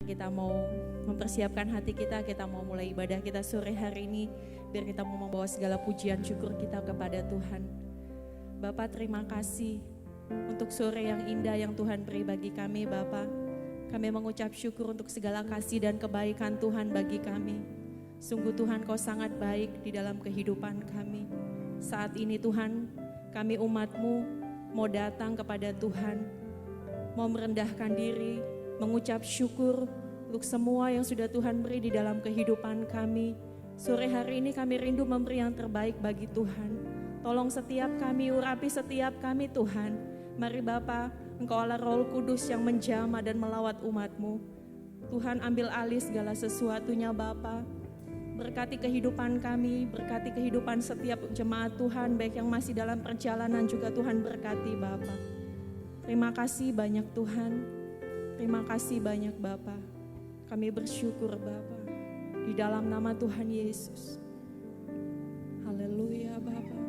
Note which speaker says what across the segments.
Speaker 1: Kita mau mempersiapkan hati kita mau mulai ibadah kita sore hari ini, biar kita mau membawa segala pujian syukur kita kepada Tuhan. Bapak, terima kasih untuk sore yang indah yang Tuhan beri bagi kami, Bapak. Kami mengucap syukur untuk segala kasih dan kebaikan Tuhan bagi kami. Sungguh Tuhan, Kau sangat baik di dalam kehidupan kami. Saat ini Tuhan, kami umat-Mu mau datang kepada Tuhan, mau merendahkan diri, mengucap syukur untuk semua yang sudah Tuhan beri di dalam kehidupan kami. Sore hari ini kami rindu memberi yang terbaik bagi Tuhan. Tolong setiap kami, urapi setiap kami Tuhan. Mari Bapa, Engkau Allah Roh Kudus yang menjamah dan melawat umat-Mu. Tuhan, ambil alih segala sesuatunya Bapa. Berkati kehidupan kami, berkati kehidupan setiap jemaat Tuhan, baik yang masih dalam perjalanan juga Tuhan berkati Bapa. Terima kasih banyak Tuhan. Terima kasih banyak Bapa. Kami bersyukur Bapa di dalam nama Tuhan Yesus. Haleluya Bapa.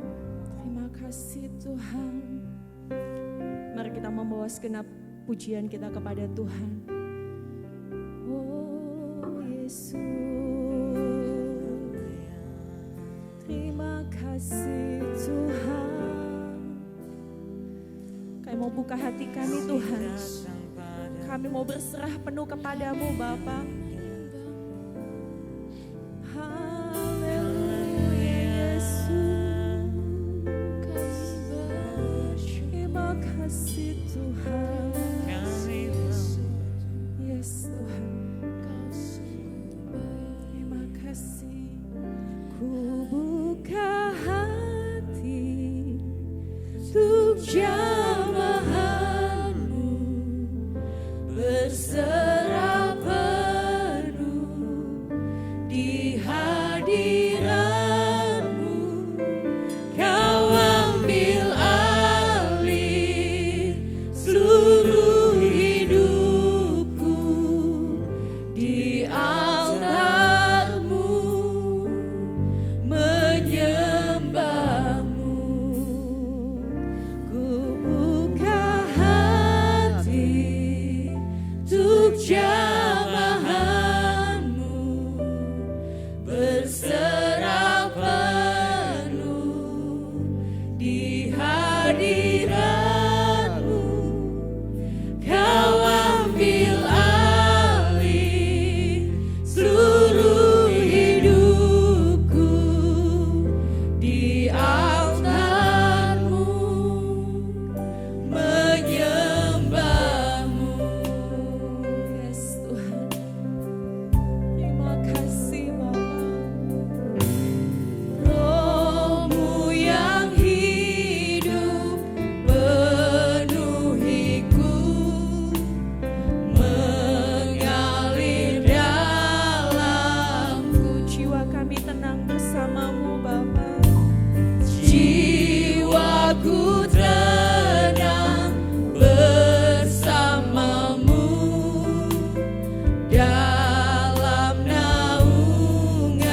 Speaker 1: Terima kasih Tuhan. Mari kita membawa segenap pujian kita kepada Tuhan. Oh Yesus, terima kasih Tuhan. Kami mau buka hati kami Tuhan. Kami mau berserah penuh kepadamu Bapa. Haleluya Yesus. Terima kasih Tuhan. Yes Tuhan. Terima kasih. Ku buka hati untuk jamahanmu, berserah penuh di hadiratmu. Kau ambil alih seluruh hidupku di altarmu, menyembahmu. Ku buka hati untuk jamahanmu, berserah penuh di hadiratmu. Kau ambil alih seluruh hidupku di altarmu, menyembahmu. Yes Tuhan. Terima kasih Bapa. Roh-Mu yang hidup penuhiku, mengalir dalamku. Jiwa kami tenang bersama-Mu Bapa. Jiwaku tenang bersama-Mu dalam naungan-Mu.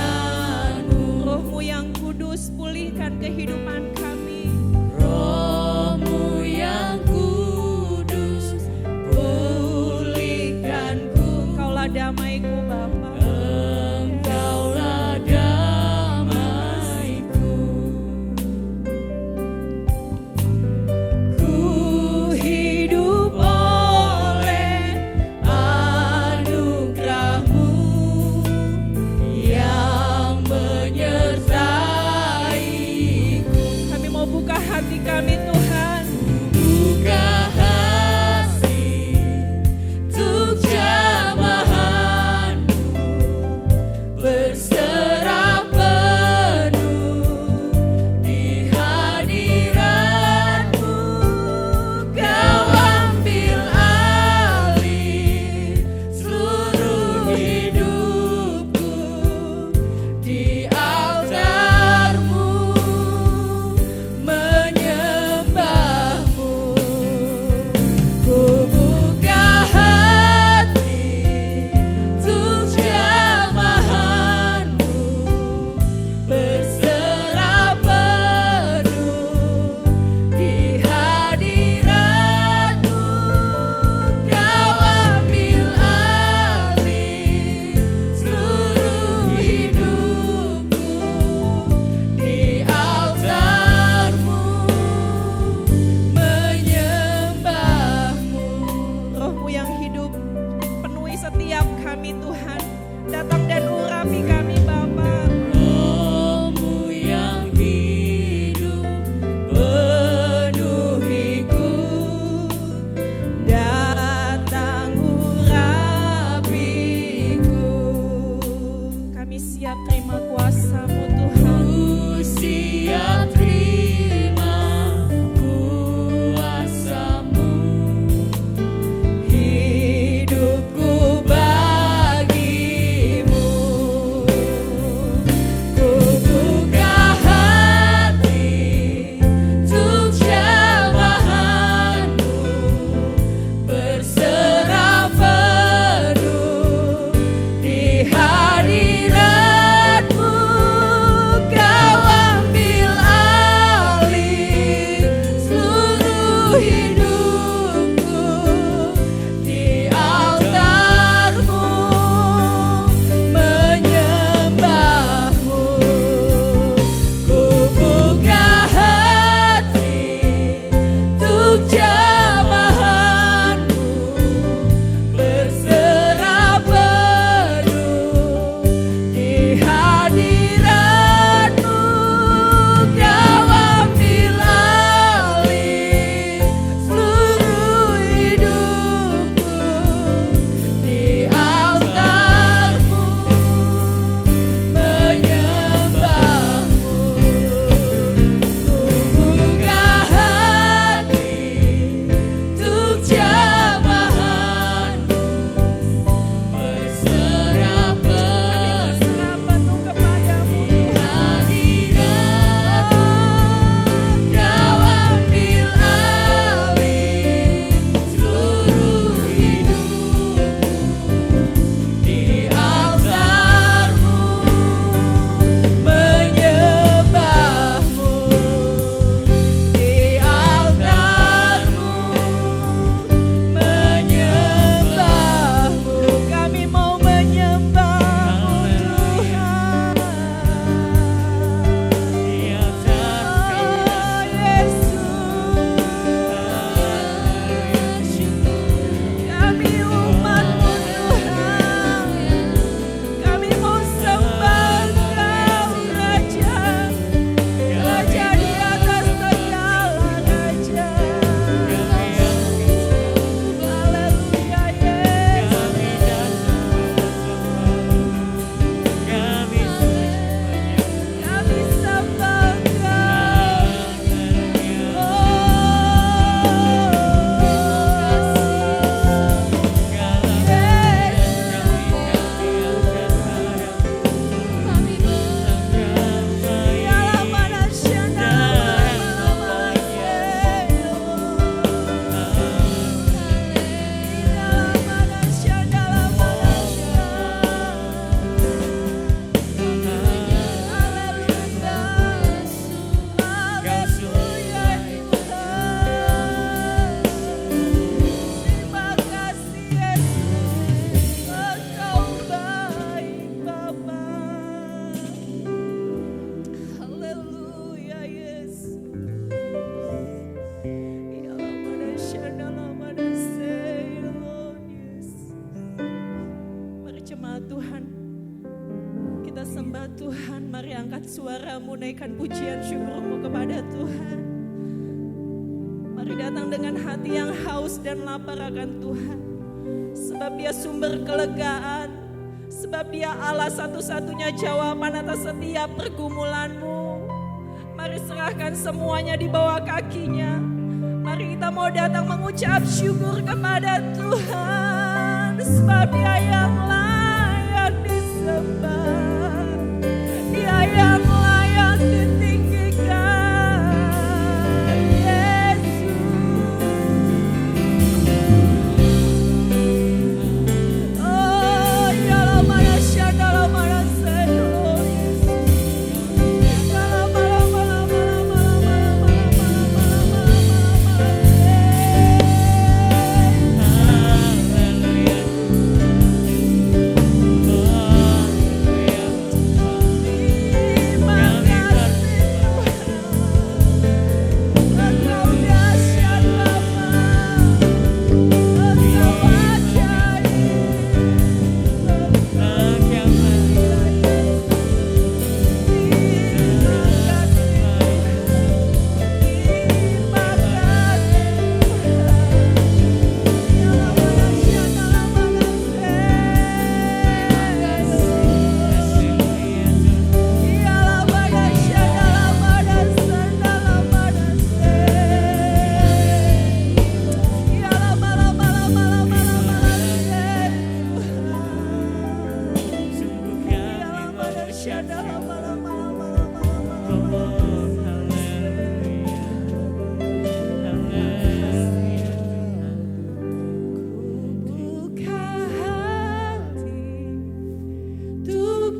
Speaker 1: Roh-Mu yang kudus pulihkan kehidupan kami. Roh-Mu yang kudus pulihkanku. Engkaulah damaiku Bapa. Engkaulah damaiku. Ku hidup oleh anugerah-Mu yang menyertaiku. Kami mau buka hati kami Tuhan. Buka hati untuk jamahan. setiap kami Tuhan. Datang dan urapi kami Bapa.
Speaker 2: Roh-Mu yang hidup penuhiku,
Speaker 1: Datang urapiku. Kami siap terima kuasa-Mu Tuhan.
Speaker 2: ku siap terima kuasa-Mu.
Speaker 1: Hidupku bagimu,
Speaker 2: Ku buka hati untuk jamahan-Mu, berserah penuh di hadirat-Mu. Kau ambil alih seluruh hidupku, di altar-Mu menyembah-Mu. Ku buka hati untuk jamahan-Mu, berserah penuh di hadirat-Mu. Kau ambil alih seluruh hidupku, di altar-Mu menyembah-Mu. Ku buka hati untuk jamahan-Mu, berserah penuh
Speaker 1: penuh kepadamu
Speaker 2: di hadirat-Mu. Kau ambil alih seluruh hidupku, di altar-Mu menyembah-Mu, di altar-Mu menyembah-Mu.
Speaker 1: Kami mau menyembah-Mu Tuhan. Oh Yesus, kami umat-Mu Tuhan. Kami mau sembah Engkau Raja, Raja di atas segala raja. Haleluya Yesus, kami sembah Engkau. Terima kasih Yesus, Engkau baik Bapa. Haleluya Yesus. Mari jemaat Tuhan, kita sembah Tuhan. Mari angkat suaramu, naikkan pujian syukurmu kepada Tuhan. Mari datang dengan hati yang haus dan lapar akan Tuhan. Sebab Dia sumber kelegaan. Sebab Dia Allah satu-satunya jawaban atas setiap pergumulanmu. Mari serahkan semuanya di bawah kakinya. Mari kita mau datang mengucap syukur kepada Tuhan. Sebab Dia yang layak disembah, Dia yang layak ditinggikan. Yesus, oh ya lamana syadala mana selo Yesus, ya lamana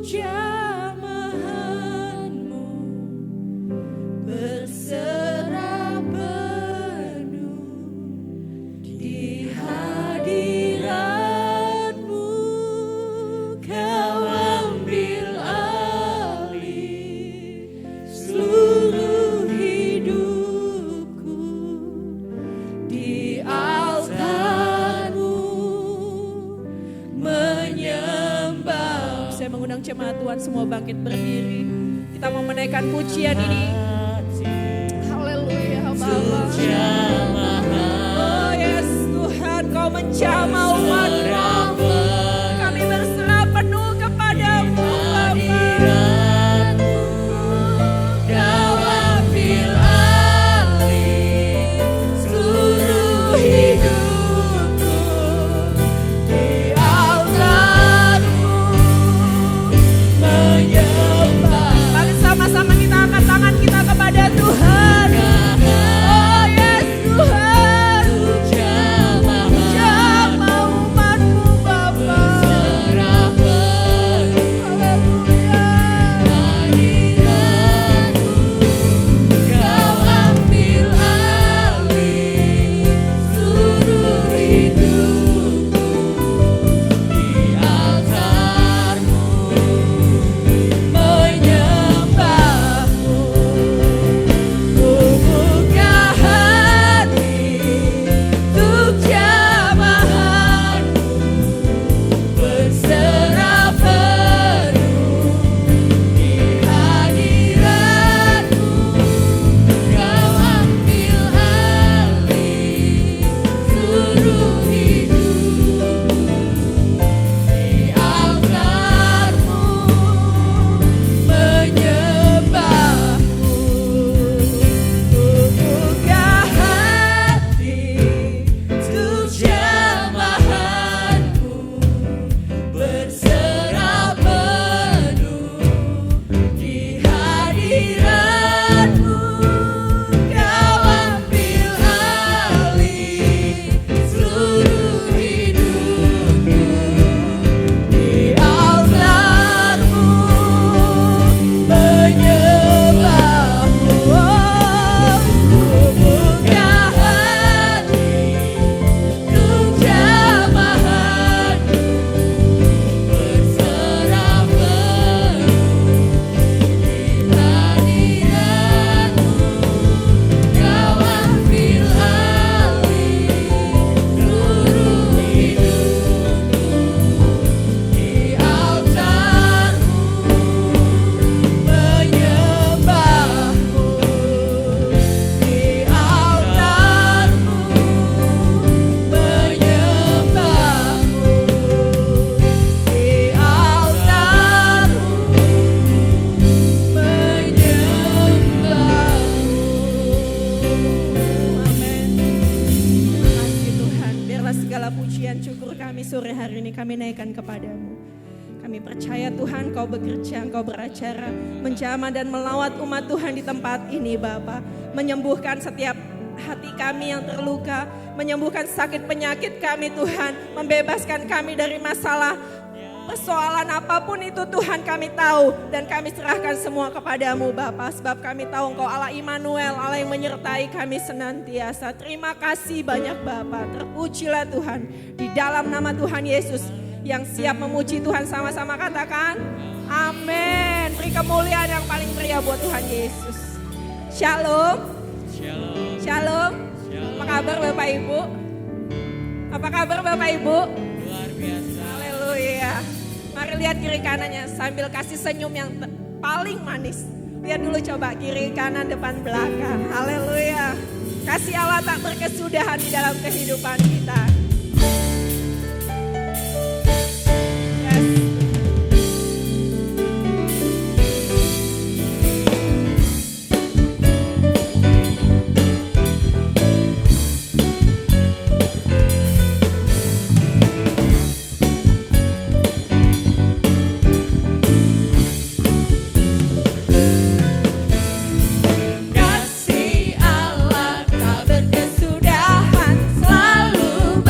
Speaker 2: jamahanmu berserah penuh di hadiratmu. Kau ambil alih seluruh hidupku di altarmu menyembah.
Speaker 1: Saya mengundang jemaat Tuhan semua bangkit berdiri. Kita mau menaikkan pujian ini. Haleluya Bapa. Oh yes Tuhan, Kau menjamah umat-Mu. Kami berserah penuh kepadamu Bapa.
Speaker 2: Kau ambil alih seluruh hidupku di altarmu menyembah.
Speaker 1: Mari sama-sama kita angkat tangan kita kepada Tuhan. Oh yes Tuhan, jamah umat-Mu Bapa.
Speaker 2: Serah penuh
Speaker 1: Haleluya.
Speaker 2: hadiratmu. Kau ambil alih seluruh hidupku di altarmu menyembahmu. Ku buka hati untuk jamahanmu berserah penuh di hadiratmu. Kau ambil alih seluruh hidupku di altarmu menyembahmu. Ku buka hati untuk jamahanmu berserah penuh di hadiratmu. Kau ambil alih seluruh hidupku di altarmu menyembahmu. Ku buka hati untuk jamahanmu berserah penuh di hadiratmu. Kau ambil alih seluruh hidupku di altarmu menyembahmu. Di altarmu menyembahmu. Di altarmu menyembahmu.
Speaker 1: Amin. Terima kasih Tuhan. Biarlah segala pujian syukur kami sore hari ini kami naikkan kepadamu. Kami percaya Tuhan Kau bekerja, Kau beracara, menjamah dan melawat umat Tuhan di tempat ini Bapa. Menyembuhkan setiap hati kami yang terluka, menyembuhkan sakit penyakit kami Tuhan, membebaskan kami dari masalah, persoalan apapun itu Tuhan kami tahu dan kami serahkan semua kepadamu Bapa. Sebab kami tahu Engkau Allah Immanuel, Allah yang menyertai kami senantiasa. Terima kasih banyak Bapa. Terpujilah Tuhan di dalam nama Tuhan Yesus. Yang siap memuji Tuhan sama-sama katakan amin. Beri kemuliaan yang paling meriah buat Tuhan Yesus. Shalom. Shalom. Apa kabar Bapak Ibu? Apa kabar Bapak Ibu?
Speaker 2: Luar biasa.
Speaker 1: Haleluya. Mari lihat kiri kanannya sambil kasih senyum yang paling manis. Lihat dulu coba kiri kanan depan belakang. Haleluya. Kasih Allah tak berkesudahan di dalam kehidupan kita. Yes.
Speaker 2: Kasih Allah tak berkesudahan, selalu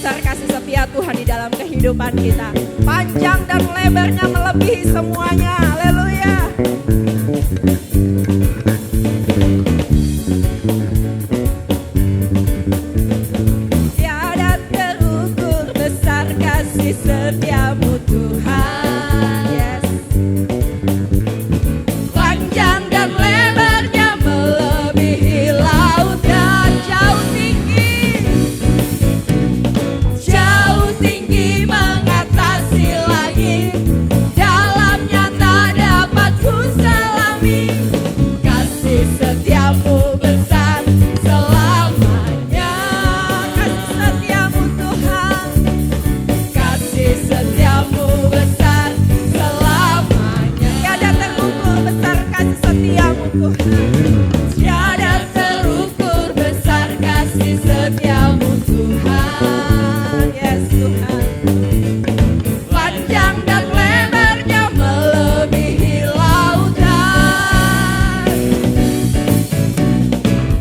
Speaker 1: besar kasih setia Tuhan di dalam kehidupan kita. Panjang dan lebarnya melebihi semuanya. Haleluya. Tiada terukur besar kasih setiamu Tuhan. Yes. Panjang dan lebarnya melebihi laut dan jauh tinggi mengatasi langit. Dalamnya tak dapat ku selami. Kasih setiamu besar selamanya. Kasih setiamu Tuhan. Kasih setiamu besar selamanya. Tiada terukur besar kasih setiamu Tuhan. Tiada terukur besar kasih setiamu Tuhan. Yes Tuhan. Panjang dan lebarnya melebihi lautan.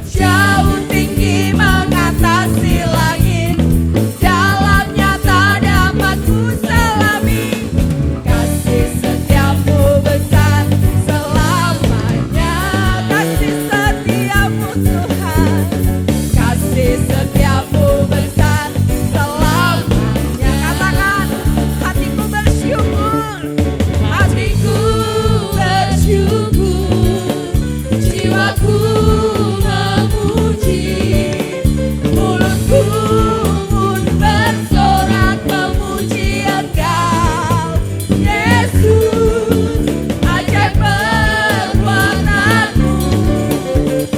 Speaker 1: Jauh tinggi mengatasi langit. Dalamnya tak dapat ku selami. Kasih setiamu besar selamanya. Kasih setiamu Tuhan. Kasih setiamu besar selamanya. Katakan, hatiku bersyukur. Hatiku bersyukur. Jiwaku memuji. Mulutku pun bersorak memuji Engkau, Yesus. Ajaib perbuatanmu,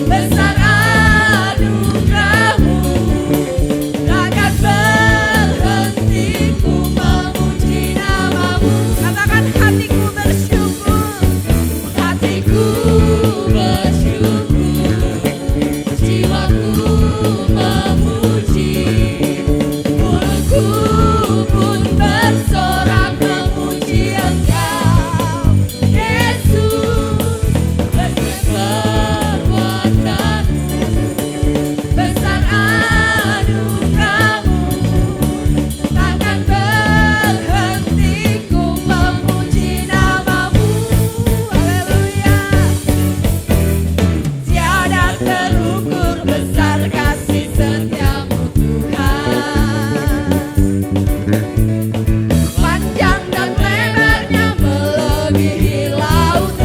Speaker 1: besar anugerahmu. Takkan berhenti ku memuji namamu. Katakan, hatiku bersyukur. Hatiku bersyukur. Jiwaku memuji. Mulutku pun bersorak memuji Engkau, Yesus. Besar perbuatanmu, besar anugerahmu. Takkan berhenti ku memuji namamu. Haleluya. Tiada terukur besar kasih setiamu Tuhan. Panjang dan lebarnya melebihi lautan.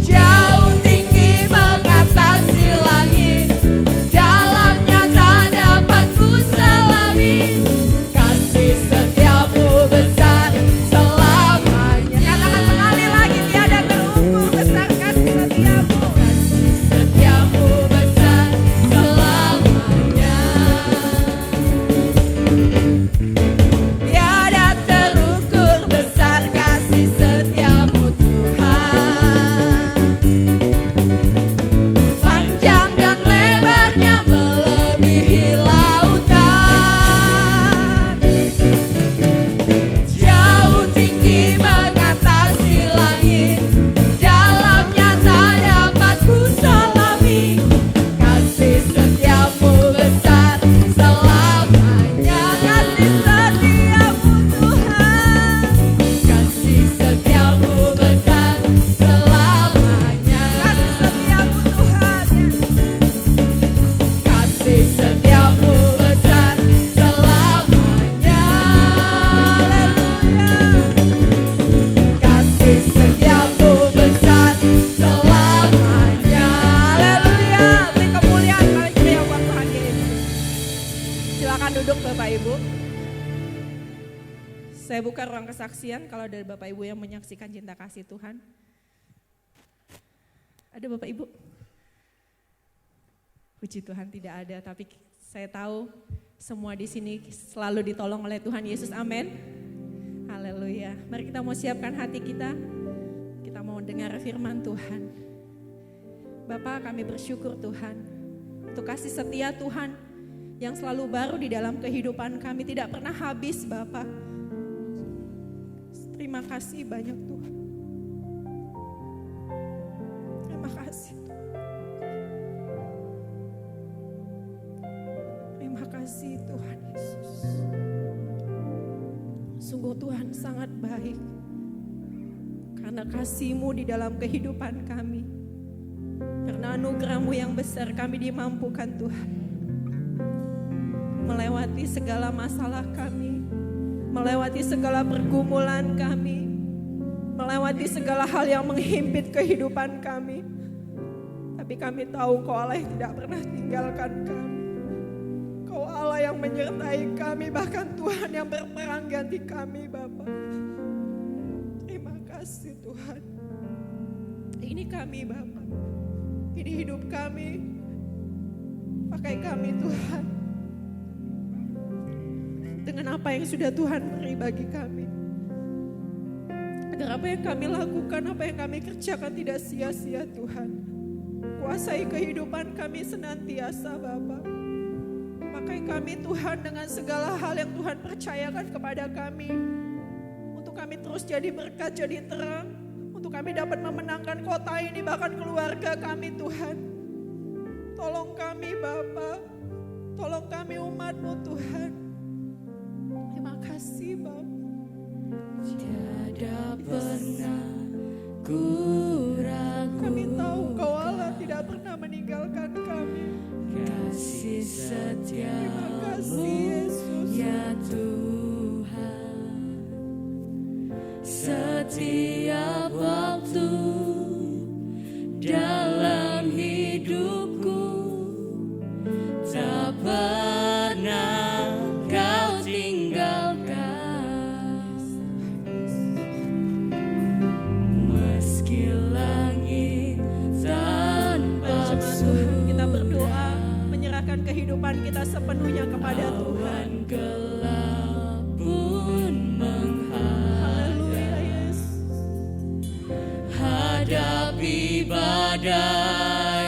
Speaker 1: Jauh tinggi mengatasi langit. Dalamnya tak dapat ku selami. Kasih setiamu besar selamanya. Katakan sekali lagi, tiada terukur besar kasih setiamu. Kasih setiamu besar selamanya. Tiada terukur besar kasih setiamu Tuhan. Panjang dan lebarnya melebihi lautan. Jauh tinggi mengatasi langit. Dalamnya tak dapat ku selami. Kasih setiamu besar selamanya. Kasih setiamu Tuhan. Kasih setiamu besar selamanya. Kasih setiamu Tuhan. Kasih setiamu besar selamanya. Haleluya. Kasih setiamu besar selamanya. Haleluya. Beri kemuliaan paling meriah buat Tuhan Yesus. Silakan duduk Bapak Ibu. Saya buka ruang kesaksian kalau dari Bapak Ibu yang menyaksikan cinta kasih Tuhan. Ada Bapak Ibu? Puji Tuhan tidak ada, tapi saya tahu semua di sini selalu ditolong oleh Tuhan Yesus. Amin. Haleluya. Mari kita mau siapkan hati kita. Kita mau dengar firman Tuhan. Bapak, kami bersyukur Tuhan untuk kasih setia Tuhan yang selalu baru di dalam kehidupan kami, tidak pernah habis Bapak. Terima kasih banyak Tuhan. Terima kasih.
Speaker 3: kasih Tuhan Yesus. Sungguh Tuhan sangat baik. Karena kasih-Mu di dalam kehidupan kami. Karena anugerah-Mu yang besar kami dimampukan Tuhan. Melewati segala masalah kami. Melewati segala pergumulan kami. Melewati segala hal yang menghimpit kehidupan kami. Tapi kami tahu Kau Allah yang tidak pernah tinggalkan kami. Kau Allah yang menyertai kami. Bahkan Tuhan yang berperang ganti kami Bapa. Terima kasih Tuhan. Ini kami Bapa. Ini hidup kami. Pakai kami Tuhan. Dengan apa yang sudah Tuhan beri bagi kami. Agar apa yang kami lakukan, apa yang kami kerjakan tidak sia-sia Tuhan. Kuasai kehidupan kami senantiasa Bapa. Pakai kami Tuhan dengan segala hal yang Tuhan percayakan kepada kami. Untuk kami terus jadi berkat, jadi terang. Untuk kami dapat memenangkan kota ini, bahkan keluarga kami Tuhan. Tolong kami Bapa. Tolong kami umat-Mu Tuhan. Terima kasih Bapa.
Speaker 2: Tiada pernah ku ragu,
Speaker 3: Kami tahu Kau Allah tidak pernah meninggalkan kami.
Speaker 2: kasih
Speaker 3: Terima kasih
Speaker 2: setiamu
Speaker 3: Yesus.
Speaker 2: ya Tuhan. Setiap waktu dalam hidupku tak pernah Kau tinggalkan. Meski langit tanpa
Speaker 3: Tuhan, kita berdoa menyerahkan kehidupan kita sepenuhnya kepada Tuhan.
Speaker 2: gelap pun
Speaker 3: Haleluya Yesus.
Speaker 2: hadapi badai,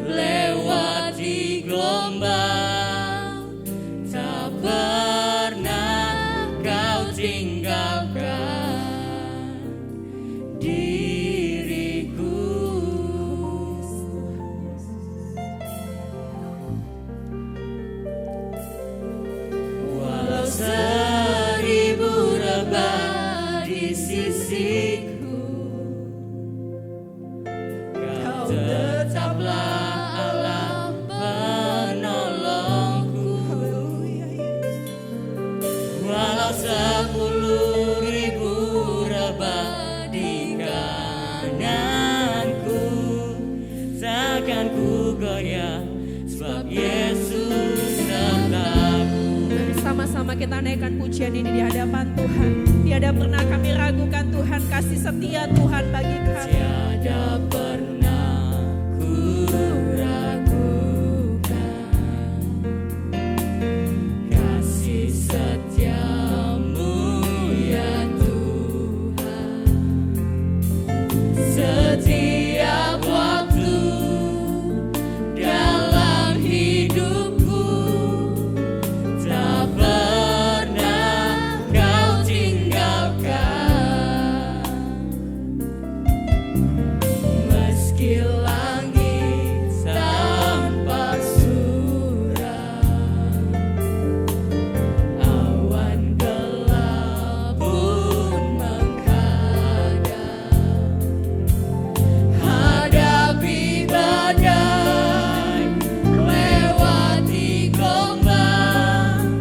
Speaker 2: lewati gelombang, tak pernah Kau tinggalkan diriku. Walau seribu rebah di sisiku, Kau tetaplah Allah penolongku.
Speaker 3: Haleluya Yesus.
Speaker 2: Walau 10.000 rebah di kananku, takkan ku goyah, sebab Yesus sertaku.
Speaker 3: Mari sama-sama kita naikkan pujian ini di hadapan Tuhan. Tiada pernah kami ragukan Tuhan, kasih setia Tuhan bagi kami.
Speaker 2: Tiada pernah ku ragukan kasih setiamu ya Tuhan. Setiap waktu dalam hidupku tak pernah Kau tinggalkan. Meski langit tanpa surut, awan gelap pun menghadap. Hadapi badai, lewati gelombang,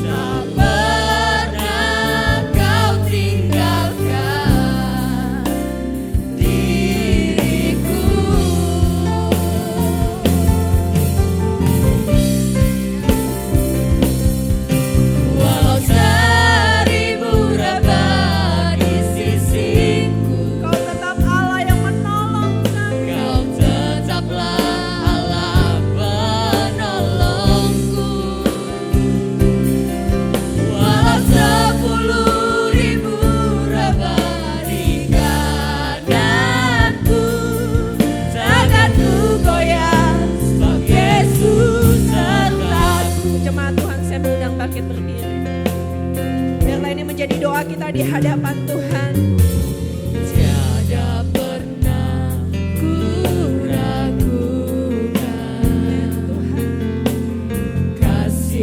Speaker 2: tak pernah Kau tinggalkan diriku. Walau 1000 rebah di sisiku,
Speaker 3: Kau tetap Allah yang menolong kami.
Speaker 2: Kau tetaplah Allah penolongku. Walau 10.000 rebah di kananku, takkan ku goyah, sebab Yesus sertaku.
Speaker 3: Jemaat Tuhan, saya mengundang bangkit berdiri. Biarlah ini menjadi doa kita di hadapan Tuhan.
Speaker 2: Tiada pernah ku ragukan kasih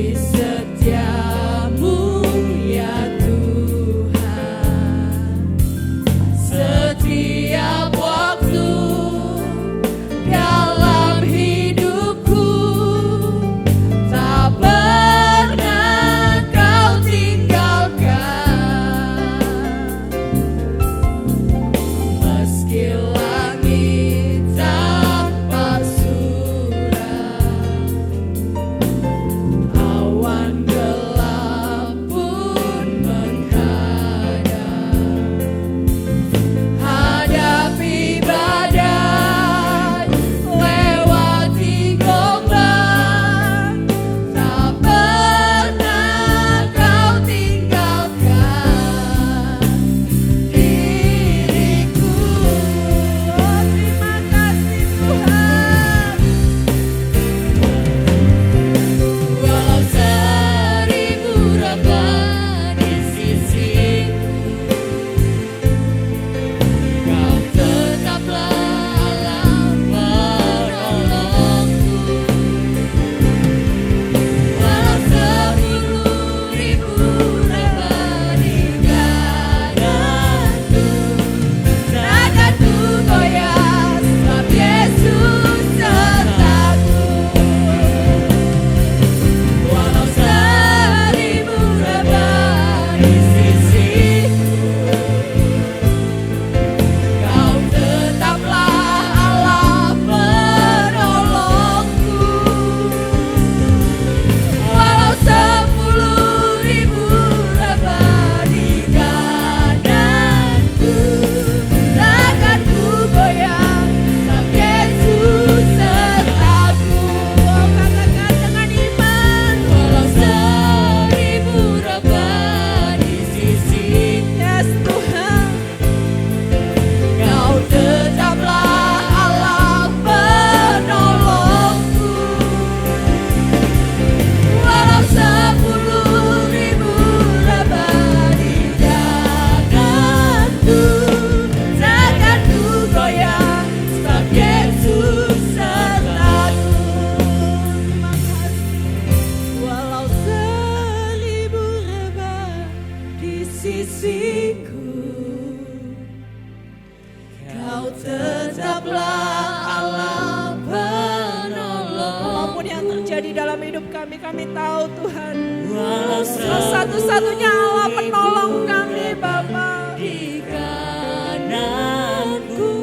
Speaker 2: Kau tetaplah Allah penolong.
Speaker 3: Apapun yang terjadi dalam hidup kami tahu Tuhan.
Speaker 2: Walau
Speaker 3: Kau satu-satunya Allah penolong kami Bapa.
Speaker 2: di kananku,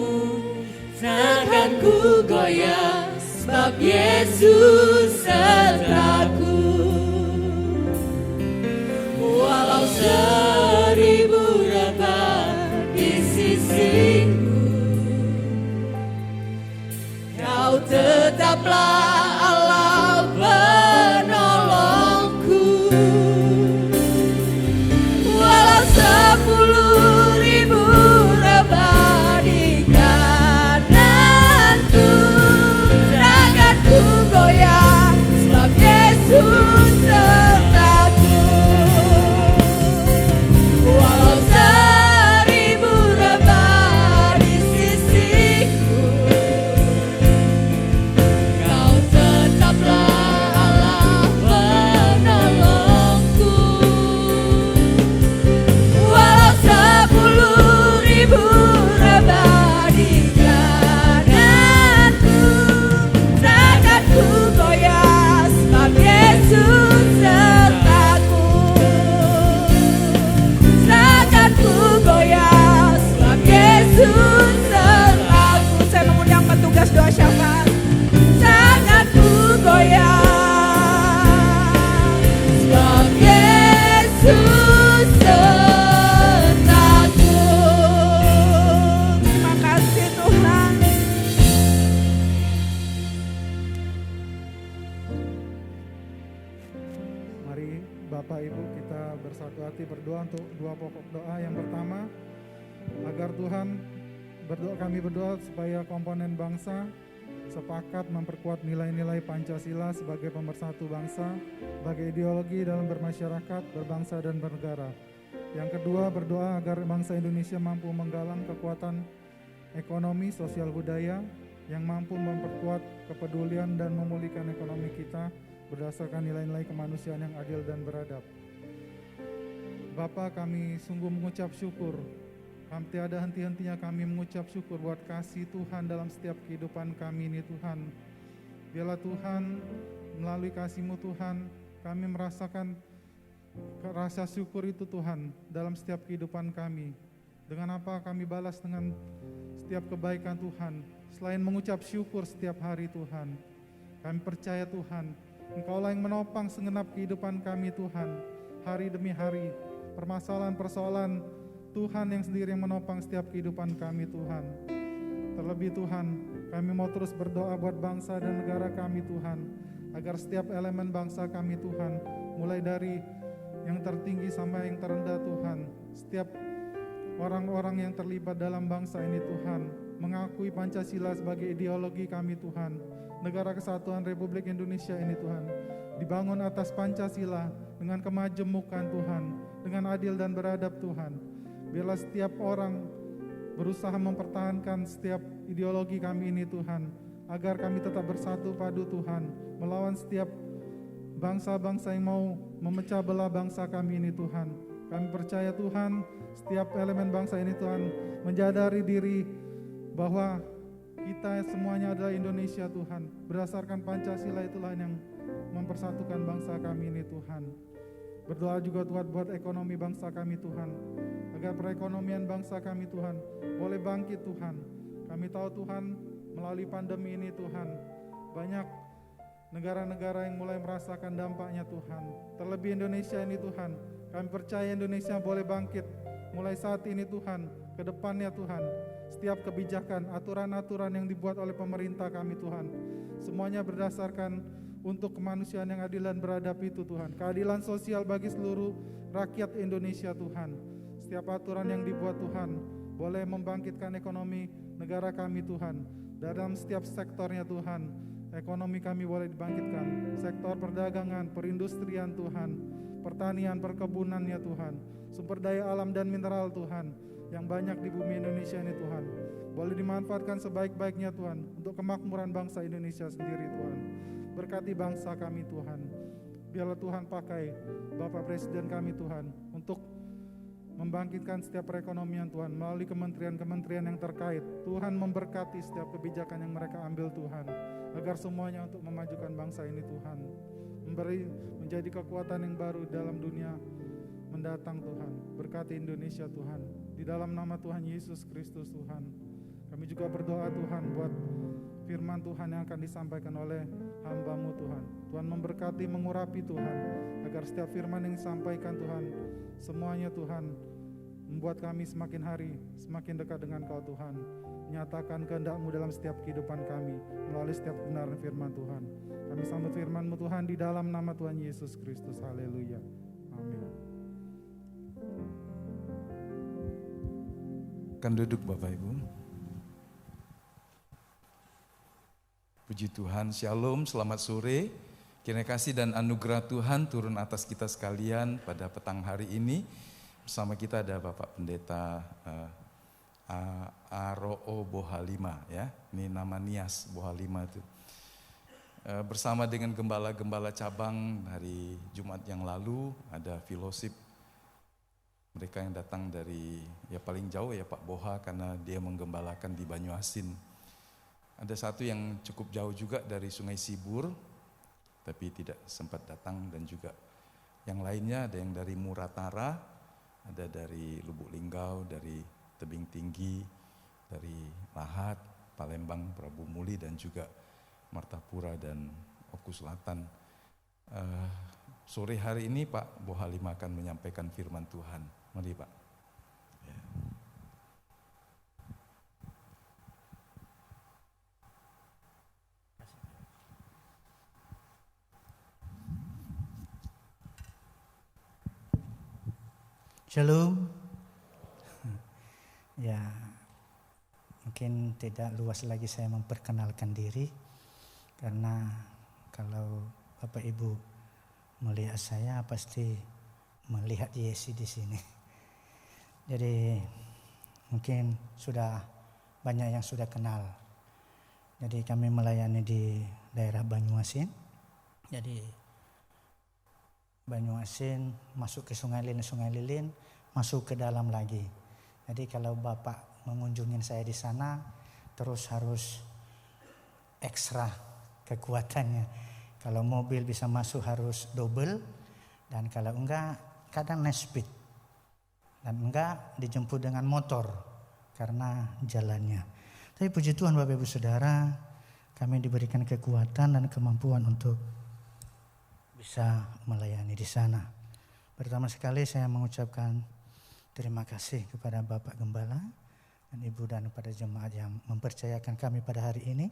Speaker 2: takkan ku goyah, sebab Yesus sertaku. Walau 1000 rebah di sisiku, Kau tetaplah Allah penolongku. Walau 10.000 rebah di kananku, takkan ku goyah, sebab Yesus sertaku. Walau 1000 rebah di sisiku, Kau tetaplah Allah penolongku. Walau 10.000 rebah di kananku, takkan ku goyah, sebab Yesus sertaku. Takkan ku goyah, sebab Yesus sertaku.
Speaker 3: Saya mengundang petugas doa syafaat.
Speaker 2: Takkan ku goyah, sebab Yesus sertaku.
Speaker 3: Terima kasih Tuhan.
Speaker 4: Mari Bapak Ibu kita bersatu hati berdoa untuk dua pokok doa. Yang pertama, agar Tuhan kami berdoa supaya komponen bangsa sepakat memperkuat nilai-nilai Pancasila sebagai pemersatu bangsa, sebagai ideologi dalam bermasyarakat, berbangsa dan bernegara. Yang kedua, berdoa agar bangsa Indonesia mampu menggalang kekuatan ekonomi, sosial budaya yang mampu memperkuat kepedulian dan memulihkan ekonomi kita berdasarkan nilai-nilai kemanusiaan yang adil dan beradab. Bapa, kami sungguh mengucap syukur. Tiada henti-hentinya kami mengucap syukur buat kasih Tuhan dalam setiap kehidupan kami ini Tuhan. Biarlah Tuhan melalui kasih-Mu Tuhan, kami merasakan rasa syukur itu Tuhan dalam setiap kehidupan kami. Dengan apa kami balas dengan setiap kebaikan Tuhan, selain mengucap syukur setiap hari Tuhan. Kami percaya Tuhan, Engkaulah yang menopang segenap kehidupan kami Tuhan, hari demi hari. Permasalahan-persoalan Tuhan yang sendiri yang menopang setiap kehidupan kami Tuhan. Terlebih Tuhan, kami mau terus berdoa buat bangsa dan negara kami Tuhan, agar setiap elemen bangsa kami Tuhan, mulai dari yang tertinggi sampai yang terendah Tuhan, setiap orang-orang yang terlibat dalam bangsa ini Tuhan, mengakui Pancasila sebagai ideologi kami Tuhan. Negara Kesatuan Republik Indonesia ini Tuhan, dibangun atas Pancasila dengan kemajemukan Tuhan, dengan adil dan beradab Tuhan. Biarlah setiap orang berusaha mempertahankan setiap ideologi kami ini Tuhan, agar kami tetap bersatu padu Tuhan, melawan setiap bangsa-bangsa yang mau memecah belah bangsa kami ini Tuhan. Kami percaya Tuhan, setiap elemen bangsa ini Tuhan menyadari diri bahwa kita semuanya adalah Indonesia Tuhan. Berdasarkan Pancasila itulah yang mempersatukan bangsa kami ini Tuhan. Berdoa juga Tuhan buat ekonomi bangsa kami Tuhan, agar perekonomian bangsa kami Tuhan boleh bangkit Tuhan. Kami tahu Tuhan, melalui pandemi ini Tuhan, banyak negara-negara yang mulai merasakan dampaknya Tuhan. Terlebih Indonesia ini Tuhan, kami percaya Indonesia boleh bangkit mulai saat ini Tuhan, ke depannya Tuhan. Setiap kebijakan, aturan-aturan yang dibuat oleh pemerintah kami Tuhan, semuanya berdasarkan untuk kemanusiaan yang adil dan beradab itu Tuhan. Keadilan sosial bagi seluruh rakyat Indonesia Tuhan. Setiap aturan yang dibuat Tuhan boleh membangkitkan ekonomi negara kami Tuhan. Dalam setiap sektornya Tuhan, ekonomi kami boleh dibangkitkan. Sektor perdagangan, perindustrian Tuhan, pertanian, perkebunannya Tuhan, sumber daya alam dan mineral Tuhan, yang banyak di bumi Indonesia ini Tuhan, boleh dimanfaatkan sebaik-baiknya Tuhan, untuk kemakmuran bangsa Indonesia sendiri Tuhan. Berkati bangsa kami Tuhan. Biarlah Tuhan pakai Bapak Presiden kami Tuhan, untuk membangkitkan setiap perekonomian Tuhan melalui kementerian-kementerian yang terkait. Tuhan memberkati setiap kebijakan yang mereka ambil Tuhan, agar semuanya untuk memajukan bangsa ini Tuhan, menjadi kekuatan yang baru dalam dunia mendatang Tuhan. Berkati Indonesia Tuhan, di dalam nama Tuhan Yesus Kristus Tuhan. Kami juga berdoa Tuhan buat firman Tuhan yang akan disampaikan oleh hamba-Mu Tuhan. Tuhan memberkati, mengurapi Tuhan, agar setiap firman yang disampaikan Tuhan, semuanya Tuhan membuat kami semakin hari semakin dekat dengan Kau Tuhan. Nyatakan kehendak-Mu dalam setiap kehidupan kami melalui setiap kebenaran firman Tuhan. Kami sambut firman-Mu Tuhan di dalam nama Tuhan Yesus Kristus. Haleluya. Amin.
Speaker 5: Akan duduk Bapak Ibu. Puji Tuhan, Shalom, selamat sore. Kiranya kasih dan anugerah Tuhan turun atas kita sekalian pada petang hari ini. Bersama kita ada Bapak Pendeta Aroo Bohalima, ya. Ini nama Nias Bohalima itu. Bersama dengan gembala-gembala cabang hari Jumat yang lalu ada fellowship. Mereka yang datang dari paling jauh ya Pak Boha, karena dia menggembalakan di Banyuasin. Ada satu yang cukup jauh juga dari Sungai Sibur, tapi tidak sempat datang, dan juga yang lainnya ada yang dari Muratara, ada dari Lubuk Linggau, dari Tebing Tinggi, dari Lahat, Palembang, Prabu Muli, dan juga Martapura dan Oku Selatan. Sore hari ini Pak Bohalima akan menyampaikan firman Tuhan. Mari Pak. Ya.
Speaker 6: Shalom. Ya, mungkin tidak luas lagi saya memperkenalkan diri, karena kalau Bapak Ibu melihat saya pasti melihat Yesi di sini. Jadi mungkin sudah banyak yang sudah kenal. Jadi kami melayani di daerah Banyuasin. Jadi Banyuasin masuk ke Sungai Lilin, masuk ke dalam lagi. Jadi kalau Bapak mengunjungi saya di sana, terus harus ekstra kekuatannya. Kalau mobil bisa masuk harus double, dan kalau enggak kadang naik speed, dan enggak dijemput dengan motor karena jalannya. Tapi puji Tuhan Bapak Ibu Saudara, kami diberikan kekuatan dan kemampuan untuk bisa melayani di sana. Pertama sekali saya mengucapkan terima kasih kepada Bapak Gembala dan Ibu dan pada jemaat yang mempercayakan kami pada hari ini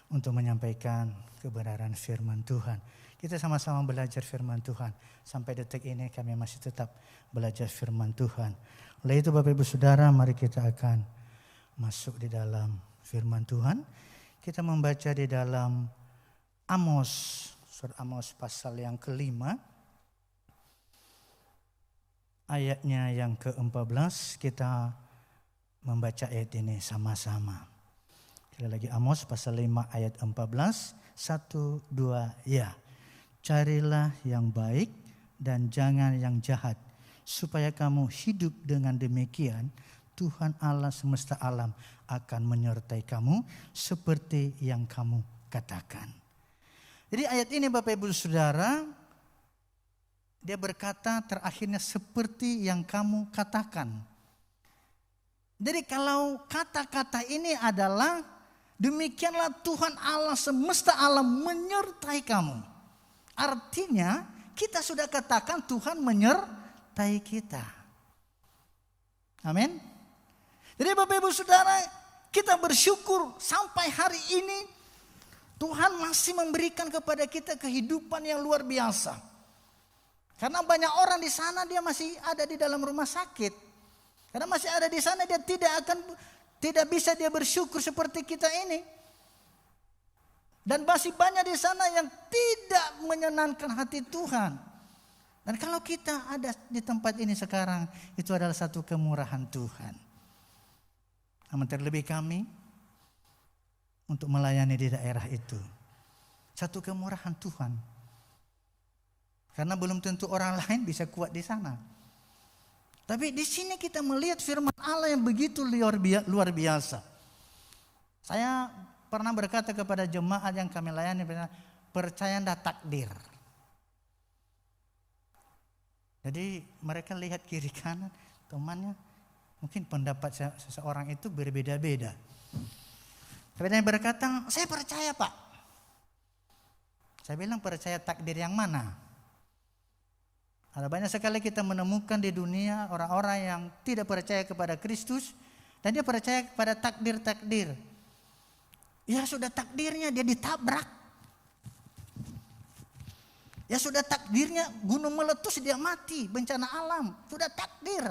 Speaker 6: untuk menyampaikan kebenaran firman Tuhan. Kita sama-sama belajar firman Tuhan. Sampai detik ini kami masih tetap belajar firman Tuhan. Oleh itu Bapak Ibu Saudara, mari kita akan masuk di dalam firman Tuhan. Kita membaca di dalam Amos, surat Amos pasal yang ke-5. Ayatnya yang ke-14, kita membaca ayat ini sama-sama. Sekali lagi Amos pasal 5 ayat 14, 1, 2, ya. Carilah yang baik dan jangan yang jahat, supaya kamu hidup dengan demikian. Tuhan Allah semesta alam akan menyertai kamu seperti yang kamu katakan. Jadi ayat ini Bapak Ibu Saudara, dia berkata terakhirnya seperti yang kamu katakan. Jadi kalau kata-kata ini adalah demikianlah Tuhan Allah semesta alam menyertai kamu. Artinya kita sudah katakan Tuhan menyertai kita. Amin. Jadi Bapak Ibu Saudara, kita bersyukur sampai hari ini Tuhan masih memberikan kepada kita kehidupan yang luar biasa. Karena banyak orang di sana dia masih ada di dalam rumah sakit. Karena masih ada di sana dia tidak bisa dia bersyukur seperti kita ini. Dan masih banyak di sana yang tidak menyenangkan hati Tuhan. Dan kalau kita ada di tempat ini sekarang, itu adalah satu kemurahan Tuhan. Namun terlebih kami untuk melayani di daerah itu, satu kemurahan Tuhan. Karena belum tentu orang lain bisa kuat di sana. Tapi di sini kita melihat firman Allah yang begitu luar biasa. Saya pernah berkata kepada jemaat yang kami layani, percaya ndak takdir. Jadi mereka lihat kiri kanan temannya, mungkin pendapat seseorang itu berbeda-beda. Tapi dia berkata, saya percaya Pak. Saya bilang, percaya takdir yang mana? Ada banyak sekali kita menemukan di dunia orang-orang yang tidak percaya kepada Kristus dan dia percaya kepada takdir-takdir. Ya sudah takdirnya dia ditabrak. Ya sudah takdirnya gunung meletus dia mati, bencana alam, sudah takdir.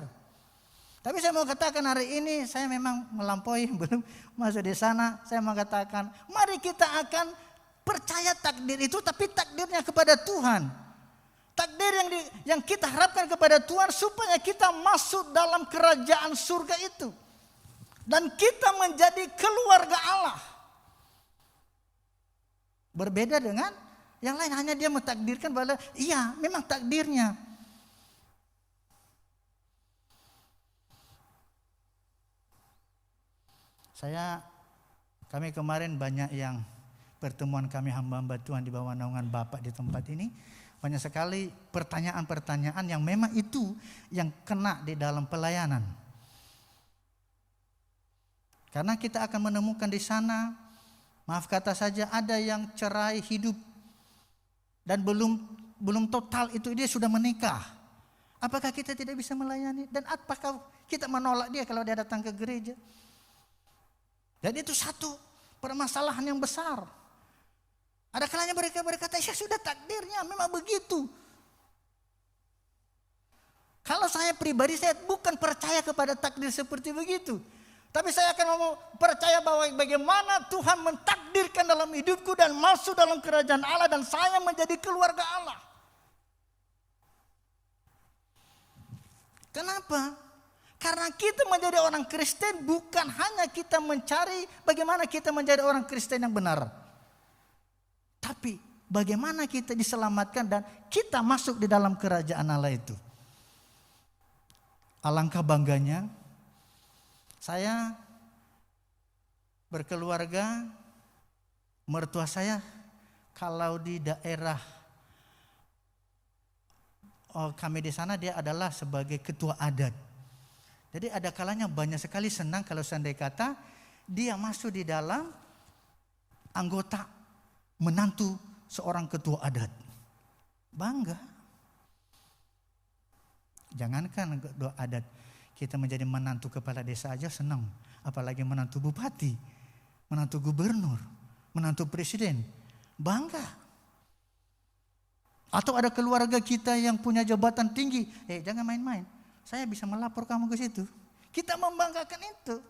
Speaker 6: Tapi saya mau katakan hari ini saya memang melampaui, belum masuk di sana. Saya mau katakan, mari kita akan percaya takdir itu, tapi takdirnya kepada Tuhan. Takdir yang kita harapkan kepada Tuhan supaya kita masuk dalam kerajaan surga itu. Dan kita menjadi keluarga Allah. Berbeda dengan yang lain, hanya dia mentakdirkan bahwa iya memang takdirnya. Kami kemarin banyak yang pertemuan kami hamba-hamba Tuhan di bawah naungan Bapak di tempat ini. Banyak sekali pertanyaan-pertanyaan yang memang itu yang kena di dalam pelayanan. Karena kita akan menemukan di sana, maaf kata saja, ada yang cerai hidup dan belum total itu dia sudah menikah. Apakah kita tidak bisa melayani? Dan apakah kita menolak dia kalau dia datang ke gereja? Dan itu satu permasalahan yang besar. Ada kalanya mereka berkata, ya sudah takdirnya memang begitu. Kalau saya pribadi, saya bukan percaya kepada takdir seperti begitu. Tapi saya akan mau percaya bahwa bagaimana Tuhan mentakdirkan dalam hidupku dan masuk dalam kerajaan Allah dan saya menjadi keluarga Allah. Kenapa? Karena kita menjadi orang Kristen bukan hanya kita mencari bagaimana kita menjadi orang Kristen yang benar. Tapi bagaimana kita diselamatkan dan kita masuk di dalam kerajaan Allah itu. Alangkah bangganya saya berkeluarga, mertua saya kalau di daerah kami di sana dia adalah sebagai ketua adat. Jadi ada kalanya banyak sekali senang kalau seandainya kata dia masuk di dalam anggota menantu seorang ketua adat. Bangga. Jangankan ketua adat, kita menjadi menantu kepala desa aja senang. Apalagi menantu bupati, menantu gubernur, menantu presiden. Bangga. Atau ada keluarga kita yang punya jabatan tinggi. Jangan main-main. Saya bisa melapor kamu ke situ. Kita membanggakan itu.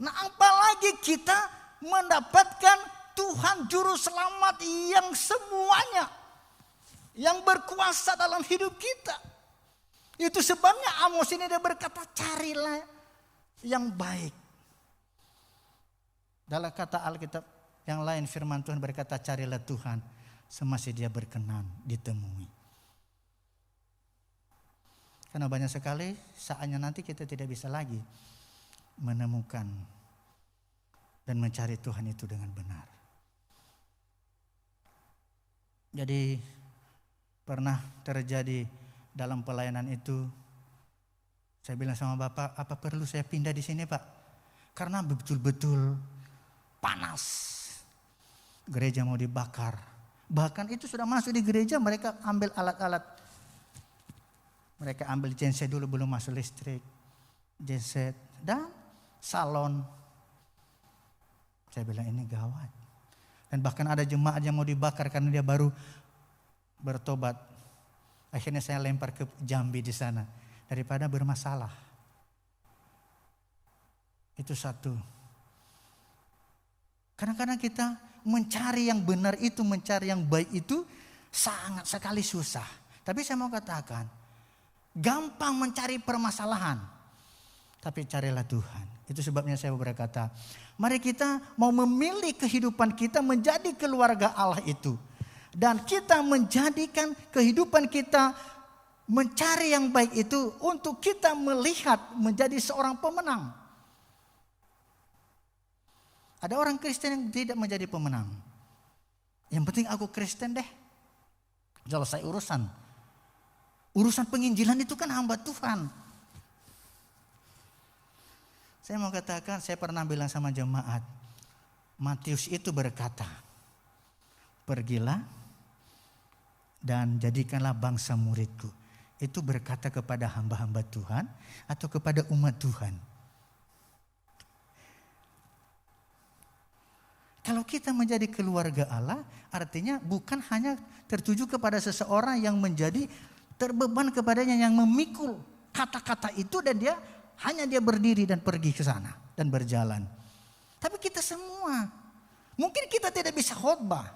Speaker 6: Nah apalagi kita mendapatkan Tuhan juru selamat yang semuanya, yang berkuasa dalam hidup kita. Itu sebabnya Amos ini dia berkata, carilah yang baik. Dalam kata Alkitab yang lain firman Tuhan berkata, carilah Tuhan semasa dia berkenan ditemui. Karena banyak sekali saatnya nanti kita tidak bisa lagi menemukan dan mencari Tuhan itu dengan benar. Jadi pernah terjadi dalam pelayanan itu, saya bilang sama Bapak, apa perlu saya pindah di sini Pak? Karena betul-betul panas. Gereja mau dibakar. Bahkan itu sudah masuk di gereja, mereka ambil alat-alat. Mereka ambil genset dulu, belum masuk listrik. Genset dan salon. Saya bilang ini gawat. Dan bahkan ada jemaat yang mau dibakar karena dia baru bertobat. Akhirnya saya lempar ke Jambi di sana daripada bermasalah. Itu satu. Kadang-kadang kita mencari yang benar itu, mencari yang baik itu sangat sekali susah. Tapi saya mau katakan, gampang mencari permasalahan. Tapi carilah Tuhan. Itu sebabnya saya berkata, mari kita mau memilih kehidupan kita menjadi keluarga Allah itu. Dan kita menjadikan kehidupan kita mencari yang baik itu untuk kita melihat menjadi seorang pemenang. Ada orang Kristen yang tidak menjadi pemenang. Yang penting aku Kristen deh. Selesai urusan. Urusan penginjilan itu kan hamba Tuhan. Saya mau katakan, saya pernah bilang sama jemaat, Matius itu berkata, pergilah dan jadikanlah bangsa muridku. Itu berkata kepada hamba-hamba Tuhan atau kepada umat Tuhan. Kalau kita menjadi keluarga Allah, artinya bukan hanya tertuju kepada seseorang yang menjadi terbeban kepadanya, yang memikul kata-kata itu dan dia hanya dia berdiri dan pergi ke sana dan berjalan. Tapi kita semua, mungkin kita tidak bisa khotbah,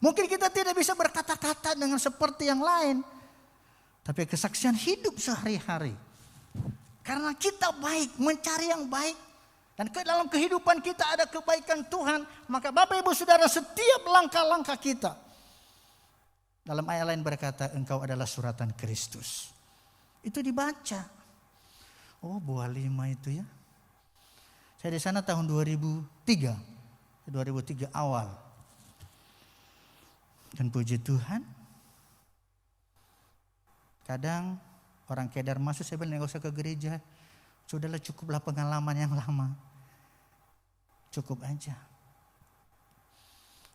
Speaker 6: mungkin kita tidak bisa berkata-kata dengan seperti yang lain, tapi kesaksian hidup sehari-hari. Karena kita baik, mencari yang baik. Dan dalam kehidupan kita ada kebaikan Tuhan. Maka Bapak Ibu Saudara, setiap langkah-langkah kita. Dalam ayat lain berkata, engkau adalah suratan Kristus. Itu dibaca. Oh, buah 5 itu ya. Saya di sana tahun 2003 awal. Dan puji Tuhan, kadang orang Kedar masuk, saya bilang enggak usah ke gereja. Sudahlah, cukuplah pengalaman yang lama. Cukup aja.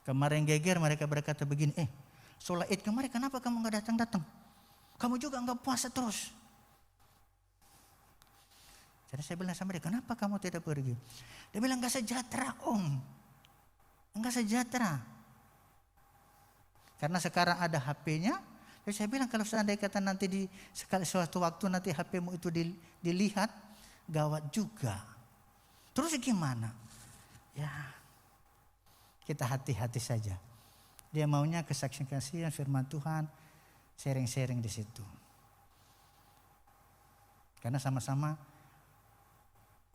Speaker 6: Kemarin geger mereka berkata begini, sholat id kemarin kenapa kamu gak datang-datang? Kamu juga gak puasa terus. Jadi saya bilang sama dia, kenapa kamu tidak pergi? Dia bilang gak sejahtera om. Enggak sejahtera. Karena sekarang ada HP-nya. Jadi saya bilang kalau seandainya kata nanti di suatu waktu nanti HP-mu itu dilihat, gawat juga. Terus gimana? Ya, kita hati-hati saja. Dia maunya kesaksian firman Tuhan, sharing-sharing di situ. Karena sama-sama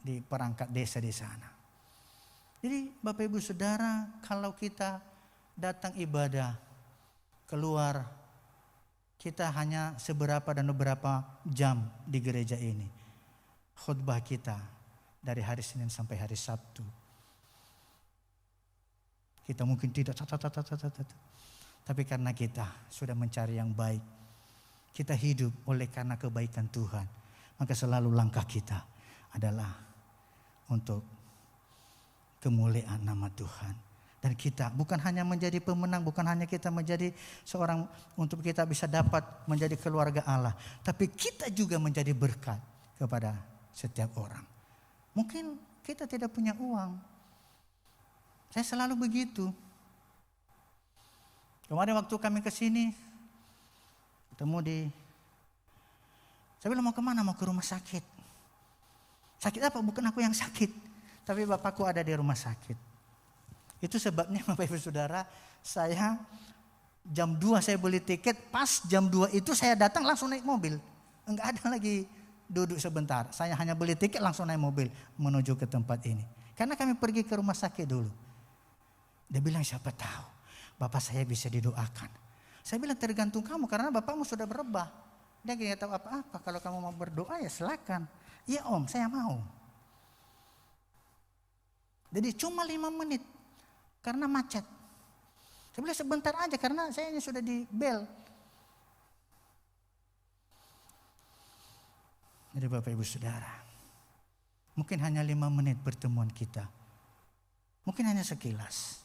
Speaker 6: di perangkat desa di sana. Jadi Bapak Ibu Saudara, kalau kita datang ibadah, keluar, kita hanya seberapa dan beberapa jam di gereja ini. Khutbah kita dari hari Senin sampai hari Sabtu. Kita mungkin tidak, tapi karena kita sudah mencari yang baik, kita hidup oleh karena kebaikan Tuhan, maka selalu langkah kita adalah untuk kemuliaan nama Tuhan. Dan kita bukan hanya menjadi pemenang, bukan hanya kita menjadi seorang untuk kita bisa dapat menjadi keluarga Allah, tapi kita juga menjadi berkat kepada setiap orang. Mungkin kita tidak punya uang. Saya selalu begitu. Kemarin waktu kami ke sini, saya bilang mau kemana? Mau ke rumah sakit. Sakit apa? Bukan aku yang sakit, tapi bapakku ada di rumah sakit. Itu sebabnya Bapak Ibu Saudara, saya jam 2 saya beli tiket, pas jam 2 itu saya datang langsung naik mobil. Enggak ada lagi duduk sebentar. Saya hanya beli tiket langsung naik mobil menuju ke tempat ini. Karena kami pergi ke rumah sakit dulu. Dia bilang siapa tahu bapak saya bisa didoakan. Saya bilang tergantung kamu karena bapakmu sudah berubah. Dia tidak tahu apa-apa. Kalau kamu mau berdoa ya silakan. Iya om, saya mau. Jadi cuma 5 menit karena macet. Saya bilang sebentar aja karena saya ini sudah di bel. Jadi Bapak Ibu Saudara, mungkin hanya 5 menit pertemuan kita. Mungkin hanya sekilas.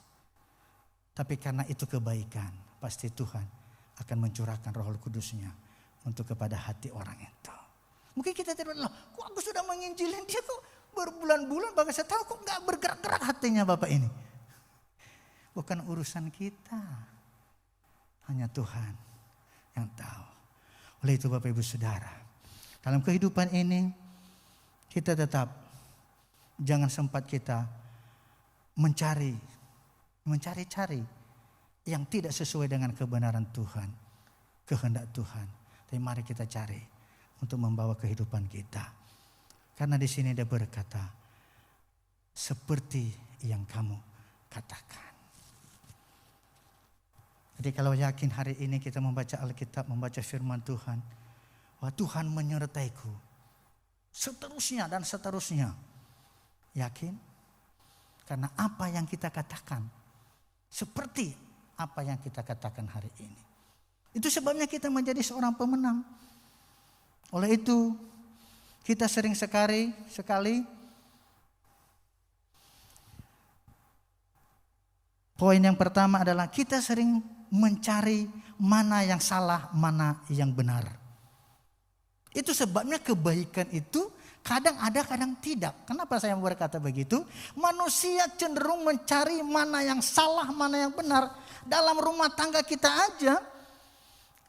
Speaker 6: Tapi karena itu kebaikan, pasti Tuhan akan mencurahkan Roh Kudus-Nya untuk kepada hati orang itu. Mungkin kita tidak loh, kok aku sudah menginjilin dia kok berbulan-bulan, bahkan saya tahu kok gak bergerak-gerak hatinya Bapak ini. Bukan urusan kita, hanya Tuhan yang tahu. Oleh itu Bapak Ibu Saudara, dalam kehidupan ini kita tetap jangan sempat kita mencari-cari yang tidak sesuai dengan kebenaran Tuhan, kehendak Tuhan. Tapi mari kita cari untuk membawa kehidupan kita. Karena di sini dia berkata, seperti yang kamu katakan. Jadi kalau yakin hari ini kita membaca Alkitab, membaca firman Tuhan, Wah, Tuhan menyertaiku. Seterusnya dan seterusnya. Yakin? Karena apa yang kita katakan seperti apa yang kita katakan hari ini. Itu sebabnya kita menjadi seorang pemenang. Oleh itu kita sering sekali poin yang pertama adalah kita sering mencari mana yang salah, mana yang benar. Itu sebabnya kebaikan itu kadang ada, kadang tidak. Kenapa saya berkata begitu? Manusia cenderung mencari mana yang salah, mana yang benar. Dalam rumah tangga kita aja,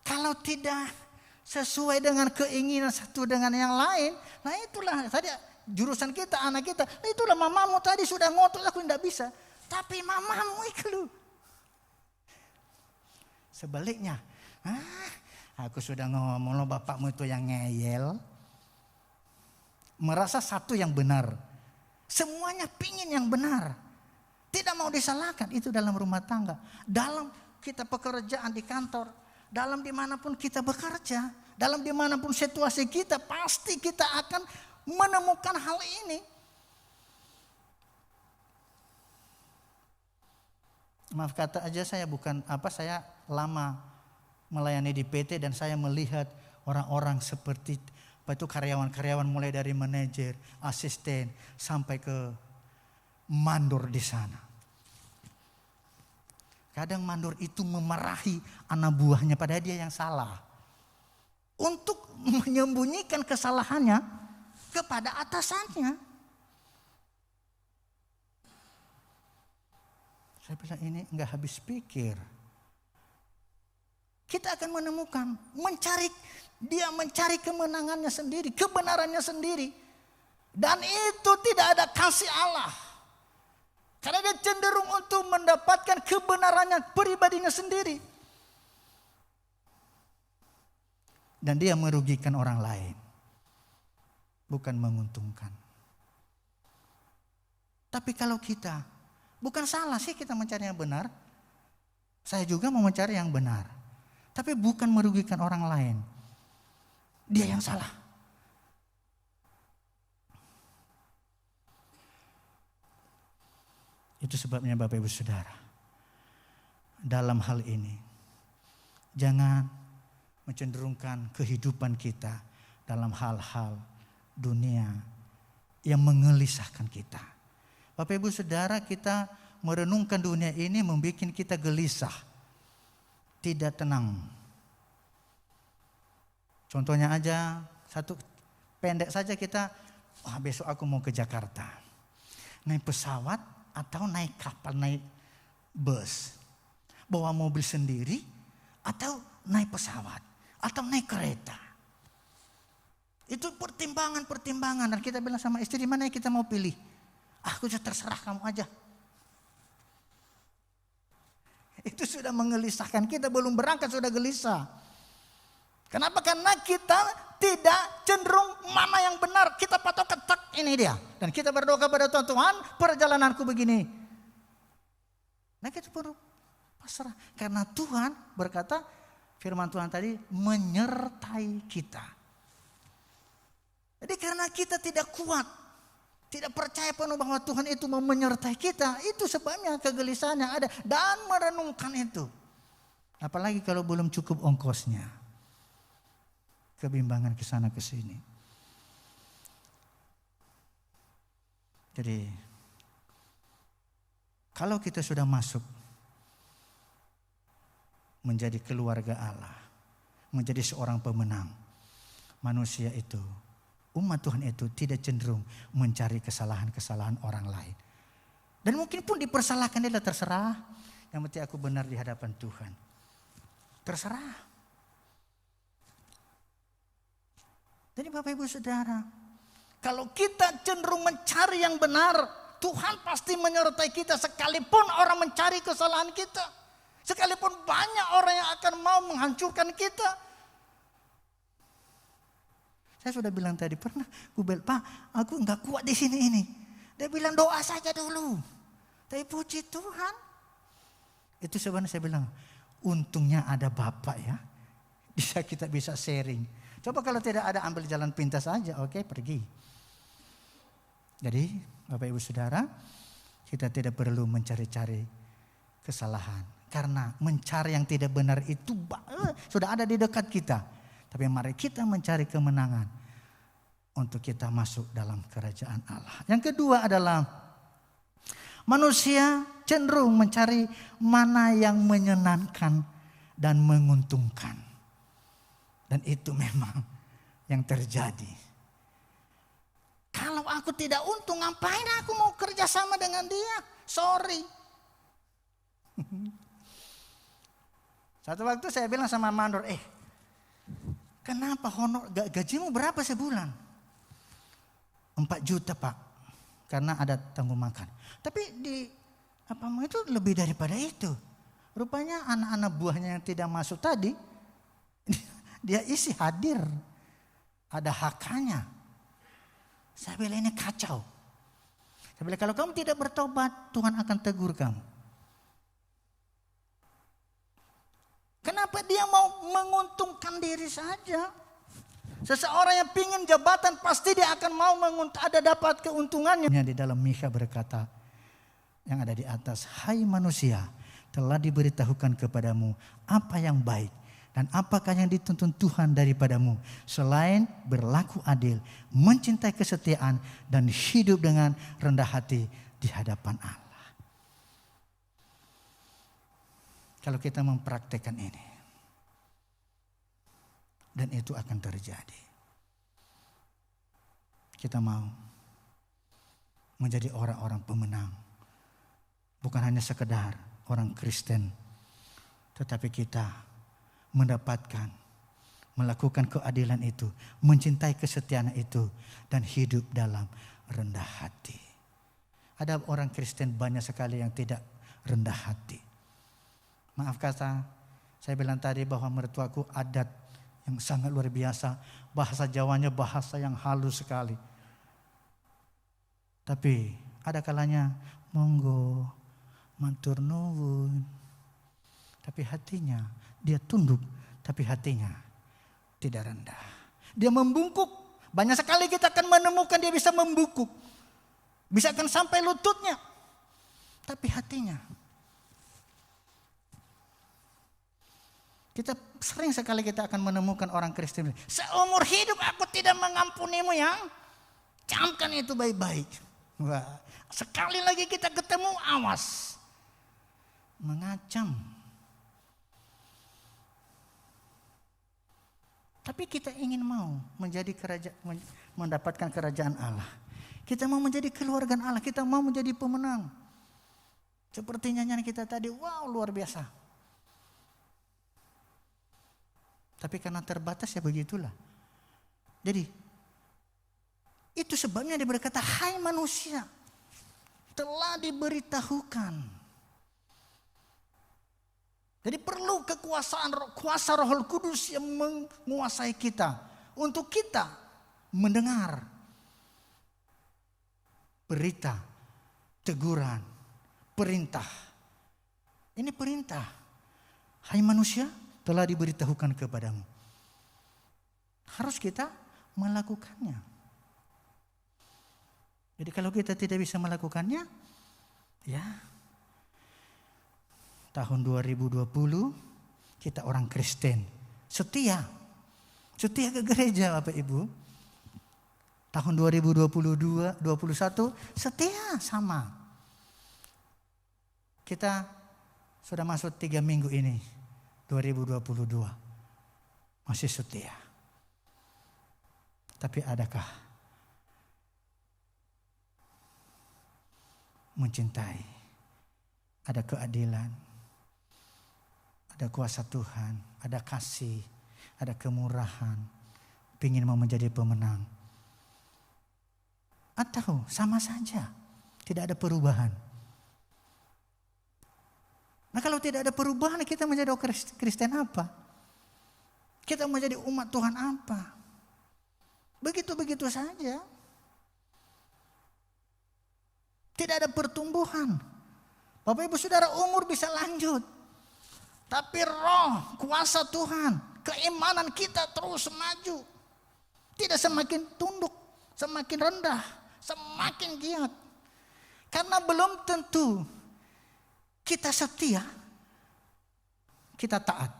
Speaker 6: kalau tidak sesuai dengan keinginan satu dengan yang lain, nah itulah tadi jurusan kita, anak kita, itulah mamamu tadi sudah ngotot, aku tidak bisa. Tapi mamamu itu. Sebaliknya, aku sudah ngomong lo bapakmu itu yang ngeyel. Merasa satu yang benar. Semuanya pingin yang benar. Tidak mau disalahkan. Itu dalam rumah tangga. Dalam kita pekerjaan di kantor. Dalam dimanapun kita bekerja. Dalam dimanapun situasi kita. Pasti kita akan menemukan hal ini. Maaf kata aja saya saya lama melayani di PT. Dan saya melihat orang-orang seperti itu karyawan-karyawan mulai dari manajer, asisten sampai ke mandor di sana. Kadang mandor itu memarahi anak buahnya padahal dia yang salah. Untuk menyembunyikan kesalahannya kepada atasannya. Saya bilang ini enggak habis pikir. Kita akan menemukan, dia mencari kemenangannya sendiri, kebenarannya sendiri. Dan itu tidak ada kasih Allah. Karena dia cenderung untuk mendapatkan kebenarannya pribadinya sendiri. Dan dia merugikan orang lain. Bukan menguntungkan. Tapi kalau kita, bukan salah sih kita mencari yang benar. Saya juga mau mencari yang benar. Tapi bukan merugikan orang lain. Dia yang salah. Itu sebabnya Bapak Ibu Saudara. Dalam hal ini. Jangan mencenderungkan kehidupan kita dalam hal-hal dunia yang menggelisahkan kita. Bapak Ibu Saudara, kita merenungkan dunia ini membuat kita gelisah. Tidak tenang. Contohnya aja, satu pendek saja kita, besok aku mau ke Jakarta. Naik pesawat atau naik kapal, naik bus. Bawa mobil sendiri atau naik pesawat. Atau naik kereta. Itu pertimbangan. Dan kita bilang sama istri, mana yang kita mau pilih? Aku sudah terserah kamu aja. Itu sudah menggelisahkan kita, belum berangkat sudah gelisah. Kenapa? Karena kita tidak cenderung mana yang benar. Kita patok ketak ini dia. Dan kita berdoa kepada Tuhan, Tuhan perjalananku begini. Nah kita perlu pasrah. Karena Tuhan berkata, firman Tuhan tadi menyertai kita. Jadi karena kita tidak kuat. Tidak percaya penuh bahwa Tuhan itu mau menyertai kita. Itu sebabnya kegelisahan yang ada. Dan merenungkan itu. Apalagi kalau belum cukup ongkosnya. Kebimbangan ke sana ke sini. Jadi. Kalau kita sudah masuk. Menjadi keluarga Allah. Menjadi seorang pemenang. Manusia itu. Umat Tuhan itu tidak cenderung mencari kesalahan-kesalahan orang lain. Dan mungkin pun dipersalahkan dia terserah. Yang penting aku benar di hadapan Tuhan. Terserah. Jadi Bapak Ibu Saudara. Kalau kita cenderung mencari yang benar. Tuhan pasti menyertai kita sekalipun orang mencari kesalahan kita. Sekalipun banyak orang yang akan mau menghancurkan kita. Saya sudah bilang tadi, pernah gue bilang, Pak, aku enggak kuat di sini ini. Dia bilang doa saja dulu. Tapi puji Tuhan. Itu sebenarnya saya bilang, untungnya ada Bapak ya. Kita bisa sharing. Coba kalau tidak ada, ambil jalan pintas saja, oke, pergi. Jadi Bapak Ibu Saudara, kita tidak perlu mencari-cari kesalahan. Karena mencari yang tidak benar itu sudah ada di dekat kita. Tapi mari kita mencari kemenangan untuk kita masuk dalam kerajaan Allah. Yang kedua adalah manusia cenderung mencari mana yang menyenangkan dan menguntungkan. Dan itu memang yang terjadi. Kalau aku tidak untung, ngapain aku mau kerja sama dengan dia? Sorry. Satu waktu saya bilang sama mandor, kenapa honor gajimu berapa sebulan? 4 juta Pak, karena ada tanggung makan. Tapi di itu lebih daripada itu. Rupanya anak-anak buahnya yang tidak masuk tadi, dia isi hadir, ada hakanya. Saya bilang ini kacau. Saya bilang kalau kamu tidak bertobat, Tuhan akan tegur kamu. Kenapa dia mau menguntungkan diri saja? Seseorang yang pingin jabatan pasti dia akan mau ada dapat keuntungannya. Di dalam Mikha berkata yang ada di atas, hai manusia, telah diberitahukan kepadamu apa yang baik dan apakah yang dituntun Tuhan daripadamu selain berlaku adil, mencintai kesetiaan dan hidup dengan rendah hati di hadapan Allah. Kalau kita mempraktekkan ini, dan itu akan terjadi. Kita mau menjadi orang-orang pemenang. Bukan hanya sekedar orang Kristen, tetapi kita mendapatkan, melakukan keadilan itu, mencintai kesetiaan itu, dan hidup dalam rendah hati. Ada orang Kristen banyak sekali yang tidak rendah hati. Maaf kata, saya bilang tadi bahwa mertuaku adat yang sangat luar biasa. Bahasa Jawanya bahasa yang halus sekali. Tapi ada kalanya monggo, matur nuwun. Tapi hatinya dia tunduk, tapi hatinya tidak rendah. Dia membungkuk. Banyak sekali kita akan menemukan dia bisa membungkuk. Bisa akan sampai lututnya. Tapi hatinya. Kita sering sekali kita akan menemukan orang Kristen. Seumur hidup aku tidak mengampunimu yang camkan itu baik-baik. Wah, sekali lagi kita ketemu awas. Mengacam. Tapi kita ingin mau menjadi mendapatkan kerajaan Allah. Kita mau menjadi keluarga Allah. Kita mau menjadi pemenang. Seperti nyanyian kita tadi, wow luar biasa. Tapi karena terbatas ya begitulah. Jadi itu sebabnya dia berkata, hai manusia, telah diberitahukan. Jadi perlu kuasa Roh Kudus yang menguasai kita. Untuk kita mendengar berita, teguran, perintah. Ini perintah. Hai manusia, telah diberitahukan kepadamu. Harus kita melakukannya. Jadi kalau kita tidak bisa melakukannya, ya tahun 2020 kita orang Kristen setia ke gereja Bapak Ibu. Tahun 2021 setia sama. Kita sudah masuk 3 minggu ini. 2022 masih setia. Tapi adakah mencintai? Ada keadilan, ada kuasa Tuhan, ada kasih, ada kemurahan, ingin mau menjadi pemenang. Atau sama saja, tidak ada perubahan. Nah kalau tidak ada perubahan, kita menjadi Kristen apa? Kita menjadi umat Tuhan apa? Begitu-begitu saja. Tidak ada pertumbuhan. Bapak Ibu Saudara, umur bisa lanjut. Tapi roh, kuasa Tuhan, keimanan kita terus maju. Tidak semakin tunduk, semakin rendah, semakin giat. Karena belum tentu kita setia, kita taat.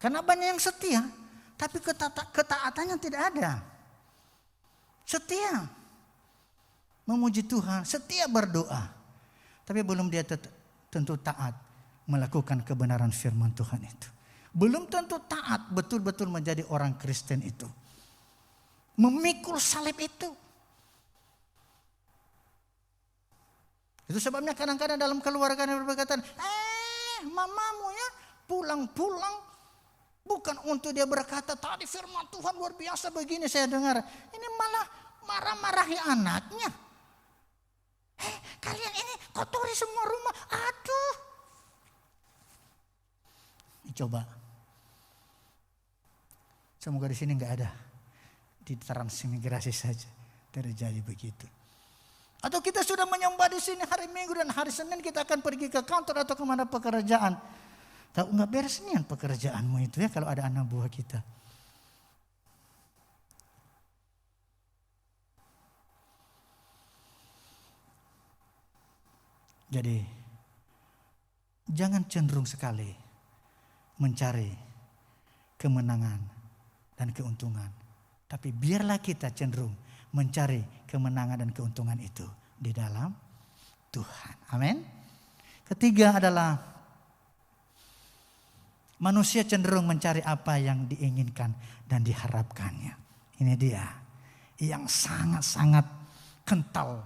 Speaker 6: Karena banyak yang setia, tapi ketaatannya tidak ada. Setia memuji Tuhan, setia berdoa, tapi belum dia tentu taat melakukan kebenaran firman Tuhan itu. Belum tentu taat betul-betul menjadi orang Kristen itu. Memikul salib itu. Itu sebabnya kadang-kadang dalam keluarga yang berkata, mamamu ya pulang-pulang. Bukan untuk dia berkata, tadi firman Tuhan luar biasa begini saya dengar. Ini malah marah-marahi anaknya. Kalian ini kotori semua rumah. Aduh. Coba. Semoga di sini nggak ada. Di transmigrasi saja terjadi begitu. Atau kita sudah menyembah di sini hari Minggu dan hari Senin kita akan pergi ke kantor atau kemana pekerjaan. Tahu nggak beres nih pekerjaanmu itu ya kalau ada anak buah kita. Jadi jangan cenderung sekali mencari kemenangan dan keuntungan. Tapi biarlah kita cenderung mencari kemenangan dan keuntungan itu di dalam Tuhan. Amin. Ketiga adalah manusia cenderung mencari apa yang diinginkan dan diharapkannya. Ini dia yang sangat-sangat kental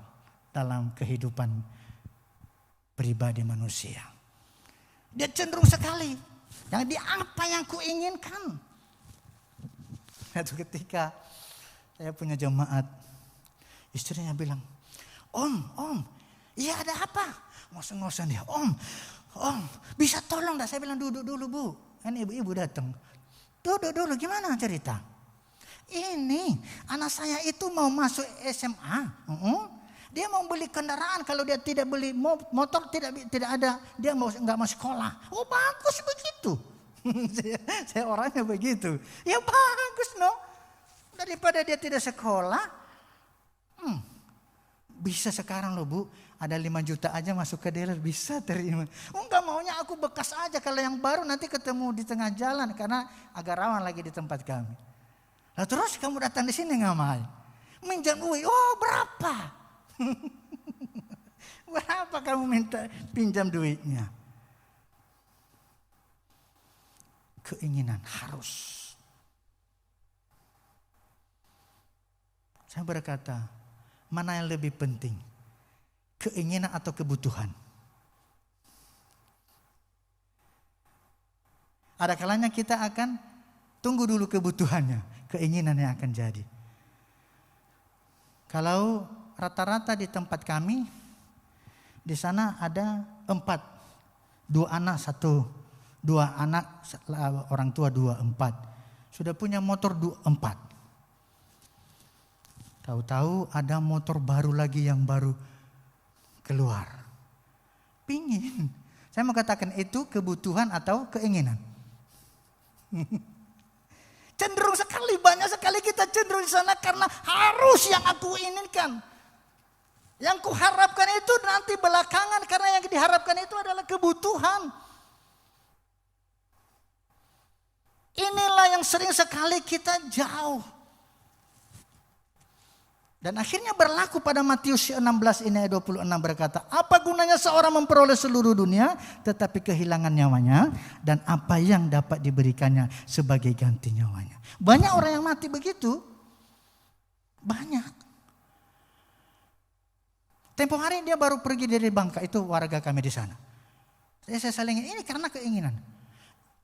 Speaker 6: dalam kehidupan pribadi manusia. Dia cenderung sekali yang di apa yang kuinginkan. Itu ketika saya punya jemaat, istrinya bilang, Om, iya ada apa? Ngos-ngosan dia, Om, bisa tolong dah? Saya bilang duduk dulu Bu. Ini ibu-ibu datang. Duduk dulu, gimana cerita? Ini anak saya itu mau masuk SMA. Dia mau beli kendaraan, kalau dia tidak beli motor tidak ada, dia nggak mau sekolah. Oh bagus begitu. saya orangnya begitu. Ya bagus no. Daripada dia tidak sekolah, bisa sekarang loh Bu. Ada 5 juta aja masuk ke dealer bisa terima. Enggak maunya aku bekas aja, kalau yang baru nanti ketemu di tengah jalan karena agak rawan lagi di tempat kami. Lah terus kamu datang di sini ngapain? Minjam duit. Oh berapa? Berapa kamu minta pinjam duitnya? Keinginan harus. Saya berkata, mana yang lebih penting? Keinginan atau kebutuhan? Ada kalanya kita akan tunggu dulu kebutuhannya, keinginan yang akan jadi. Kalau rata-rata di tempat kami, di sana ada 4, 2 anak, 2 anak, orang tua 2, 4. Sudah punya motor 4. Tahu-tahu ada motor baru lagi yang baru keluar. Pingin. Saya mau katakan itu kebutuhan atau keinginan. Cenderung sekali, banyak sekali kita cenderung di sana karena harus yang aku inginkan. Yang kuharapkan itu nanti belakangan karena yang diharapkan itu adalah kebutuhan. Inilah yang sering sekali kita jauh. Dan akhirnya berlaku pada Matius 16 ini ayat 26 berkata, apa gunanya seorang memperoleh seluruh dunia tetapi kehilangan nyawanya, dan apa yang dapat diberikannya sebagai ganti nyawanya. Banyak orang yang mati begitu. Banyak. Tempoh hari dia baru pergi dari Bangka, itu warga kami di sana. Saya salingin ini karena keinginan.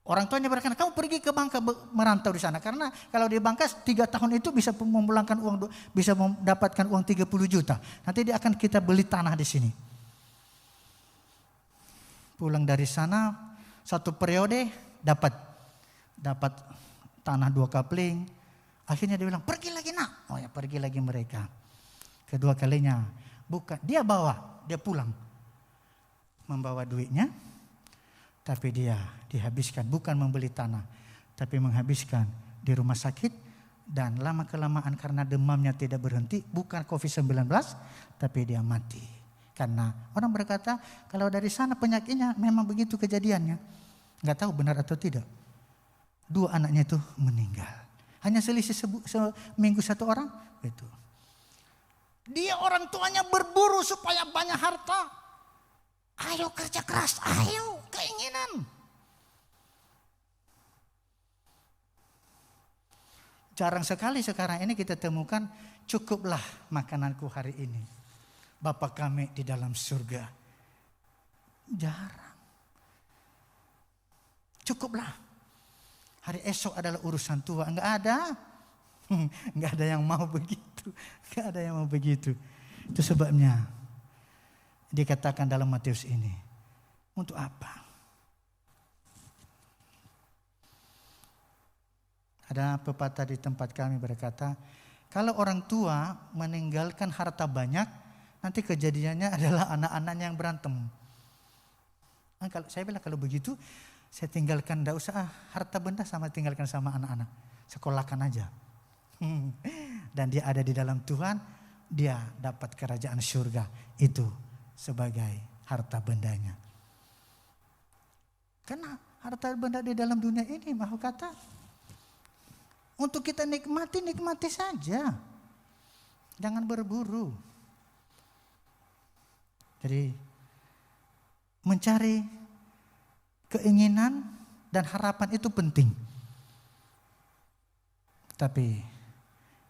Speaker 6: Orang tuanya berkata, kamu pergi ke Bangka merantau di sana. Karena kalau di Bangka 3 tahun itu bisa memulangkan uang, bisa mendapatkan uang 30 juta. Nanti dia akan kita beli tanah di sini. Pulang dari sana 1 periode dapat tanah 2 kapling. Akhirnya dia bilang, pergi lagi nak. Oh ya, pergi lagi mereka. Kedua kalinya, bukan dia pulang. Membawa duitnya. Tapi dia dihabiskan bukan membeli tanah, tapi menghabiskan di rumah sakit. Dan lama-kelamaan karena demamnya tidak berhenti, bukan COVID-19, tapi dia mati. Karena orang berkata kalau dari sana penyakitnya memang begitu kejadiannya. Nggak tahu benar atau tidak. 2 anaknya itu meninggal. Hanya selisih seminggu 1 orang. Itu. Dia orang tuanya berburu supaya banyak harta. Ayo kerja keras, ayo keinginan. Jarang sekali sekarang ini kita temukan cukuplah makananku hari ini. Bapa kami di dalam surga. Jarang. Cukuplah. Hari esok adalah urusan tua. Enggak ada. Enggak ada yang mau begitu. Enggak ada yang mau begitu. Itu sebabnya dikatakan dalam Matius ini. Untuk apa? Ada pepatah di tempat kami berkata, kalau orang tua meninggalkan harta banyak, nanti kejadiannya adalah anak-anaknya yang berantem. Nah, kalau saya bilang kalau begitu, saya tinggalkan, tidak usah harta benda sama tinggalkan sama anak-anak. Sekolahkan aja. Dan dia ada di dalam Tuhan, dia dapat kerajaan surga. Itu sebagai harta bendanya. Karena harta benda di dalam dunia ini, mau kata, untuk kita nikmati, nikmati saja. Jangan berburu. Jadi mencari keinginan dan harapan itu penting. Tapi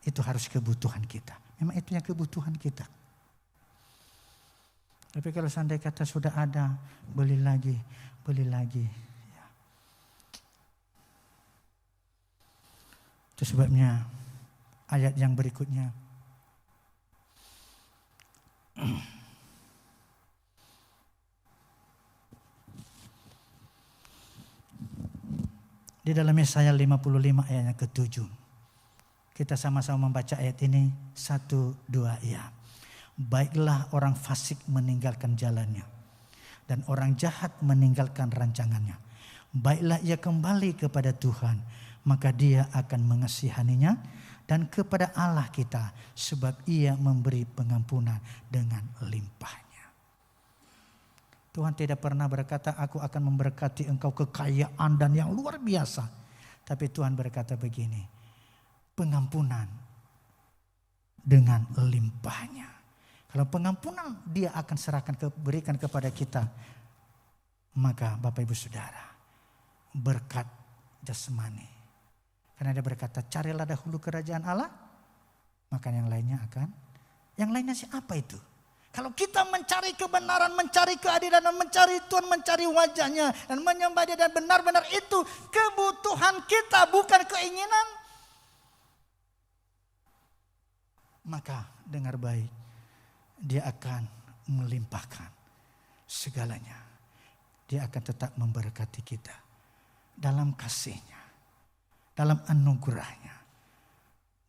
Speaker 6: itu harus kebutuhan kita. Memang itu yang kebutuhan kita. Tapi kalau seandainya kata sudah ada, beli lagi, beli lagi. Ya. Itu sebabnya ayat yang berikutnya. Di dalam Yesaya 55 ayat yang ke-7. Kita sama-sama membaca ayat ini 1, 2 ya. Baiklah orang fasik meninggalkan jalannya dan orang jahat meninggalkan rancangannya. Baiklah ia kembali kepada Tuhan, maka dia akan mengasihaninya, dan kepada Allah kita sebab ia memberi pengampunan dengan limpahnya. Tuhan tidak pernah berkata aku akan memberkati engkau kekayaan dan yang luar biasa. Tapi Tuhan berkata begini, pengampunan dengan limpahnya. Kalau pengampunan dia akan berikan kepada kita, maka Bapak Ibu Saudara, berkat jasmani. Karena dia berkata carilah dahulu kerajaan Allah, maka yang lainnya akan. Yang lainnya siapa itu? Kalau kita mencari kebenaran, mencari keadilan, dan mencari Tuhan, mencari wajahnya, dan menyembah Dia, dan benar-benar itu kebutuhan kita, bukan keinginan. Maka dengar baik, Dia akan melimpahkan segalanya. Dia akan tetap memberkati kita dalam kasih-Nya, dalam anugerah-Nya,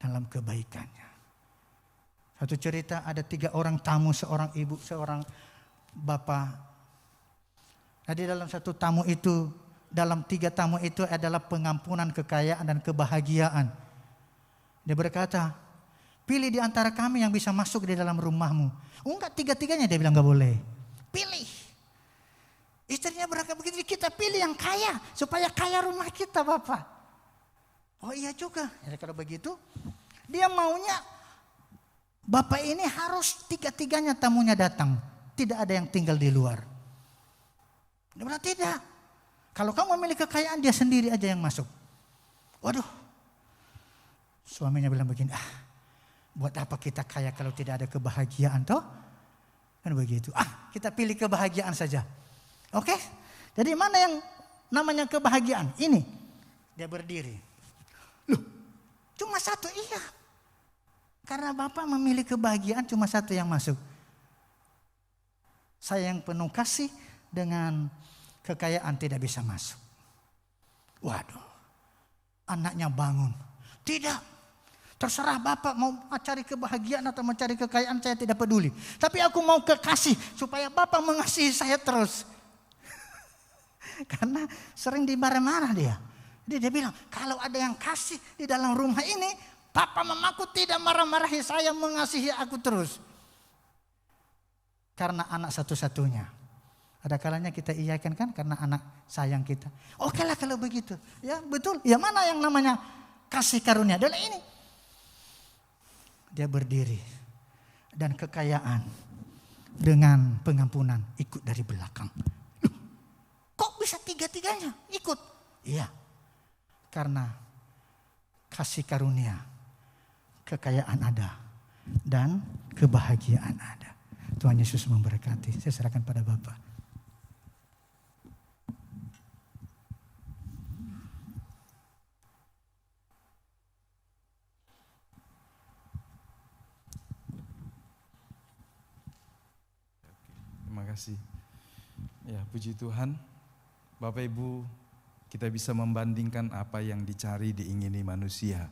Speaker 6: dalam kebaikan-Nya. Satu cerita ada 3 orang tamu, seorang ibu, seorang bapak. Nah, di dalam satu tamu itu, dalam 3 tamu itu adalah pengampunan, kekayaan, dan kebahagiaan. Dia berkata, pilih di antara kami yang bisa masuk di dalam rumahmu. Enggak, 3-tiganya dia bilang enggak boleh. Pilih. Istrinya berkata begitu, kita pilih yang kaya supaya kaya rumah kita, Bapak. Oh iya juga. Ya, kalau begitu, dia maunya Bapak ini harus 3-tiganya tamunya datang. Tidak ada yang tinggal di luar. Dia bilang tidak. Kalau kamu memilih kekayaan, dia sendiri aja yang masuk. Waduh. Suaminya bilang begini, buat apa kita kaya kalau tidak ada kebahagiaan toh? Kan begitu. Kita pilih kebahagiaan saja. Oke? Jadi mana yang namanya kebahagiaan? Ini. Dia berdiri. Loh, cuma 1, iya. Karena Bapak memilih kebahagiaan, cuma 1 yang masuk. Saya yang penuh kasih dengan kekayaan tidak bisa masuk. Waduh. Anaknya bangun. Tidak. Terserah Bapak mau cari kebahagiaan atau mencari kekayaan, saya tidak peduli. Tapi aku mau kekasih supaya Bapak mengasihi saya terus. Karena sering dimarah-marah dia. Jadi dia bilang, kalau ada yang kasih di dalam rumah ini, papa mamaku tidak marah-marahi saya, mengasihi aku terus. Karena anak satu-satunya. Ada kalanya kita iyakan kan karena anak sayang kita. Oke lah kalau begitu. Ya betul. Ya mana yang namanya kasih karunia. Dan ini. Dia berdiri. Dan kekayaan dengan pengampunan ikut dari belakang. Loh, kok bisa tiga-tiganya ikut? Iya. Karena kasih karunia, kekayaan ada, dan kebahagiaan ada. Tuhan Yesus memberkati. Saya serahkan pada Bapak.
Speaker 5: Terima kasih. Ya, puji Tuhan. Bapak Ibu, kita bisa membandingkan apa yang dicari diingini manusia.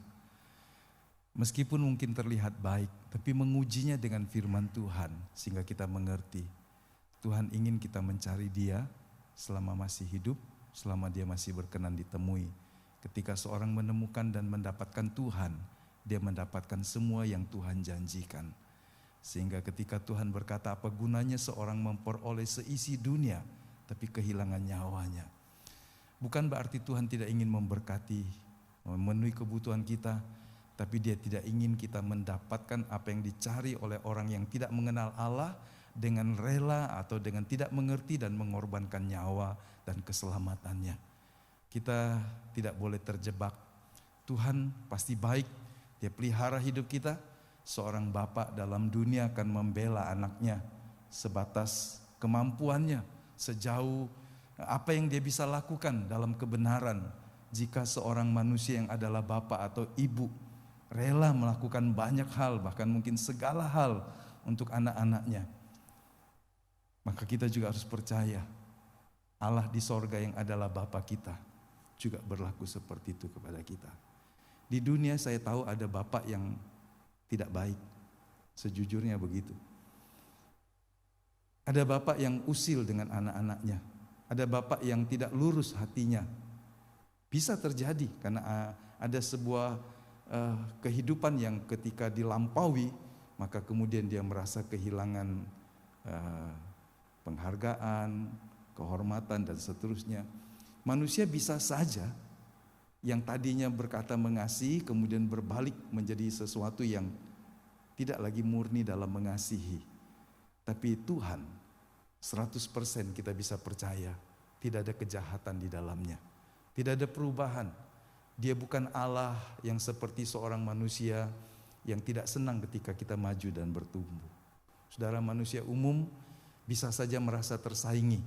Speaker 5: Meskipun mungkin terlihat baik, tapi mengujinya dengan firman Tuhan sehingga kita mengerti. Tuhan ingin kita mencari Dia selama masih hidup, selama Dia masih berkenan ditemui. Ketika seorang menemukan dan mendapatkan Tuhan, dia mendapatkan semua yang Tuhan janjikan. Sehingga ketika Tuhan berkata, apa gunanya seorang memperoleh seisi dunia, tapi kehilangan nyawanya. Bukan berarti Tuhan tidak ingin memberkati, memenuhi kebutuhan kita, tapi Dia tidak ingin kita mendapatkan apa yang dicari oleh orang yang tidak mengenal Allah dengan rela atau dengan tidak mengerti dan mengorbankan nyawa dan keselamatannya. Kita tidak boleh terjebak. Tuhan pasti baik, Dia pelihara hidup kita. Seorang bapak dalam dunia akan membela anaknya sebatas kemampuannya, sejauh apa yang dia bisa lakukan dalam kebenaran. Jika seorang manusia yang adalah bapak atau ibu rela melakukan banyak hal, bahkan mungkin segala hal untuk anak-anaknya, maka kita juga harus percaya Allah di sorga yang adalah Bapa kita juga berlaku seperti itu kepada kita. Di dunia saya tahu ada bapak yang tidak baik, sejujurnya begitu. Ada bapak yang usil dengan anak-anaknya. Ada bapak yang tidak lurus hatinya. Bisa terjadi karena ada sebuah kehidupan yang ketika dilampaui, maka kemudian dia merasa kehilangan penghargaan, kehormatan dan seterusnya. Manusia bisa saja yang tadinya berkata mengasihi kemudian berbalik menjadi sesuatu yang tidak lagi murni dalam mengasihi. Tapi Tuhan 100% kita bisa percaya tidak ada kejahatan di dalamnya, tidak ada perubahan. Dia bukan Allah yang seperti seorang manusia yang tidak senang ketika kita maju dan bertumbuh. Saudara, manusia umum bisa saja merasa tersaingi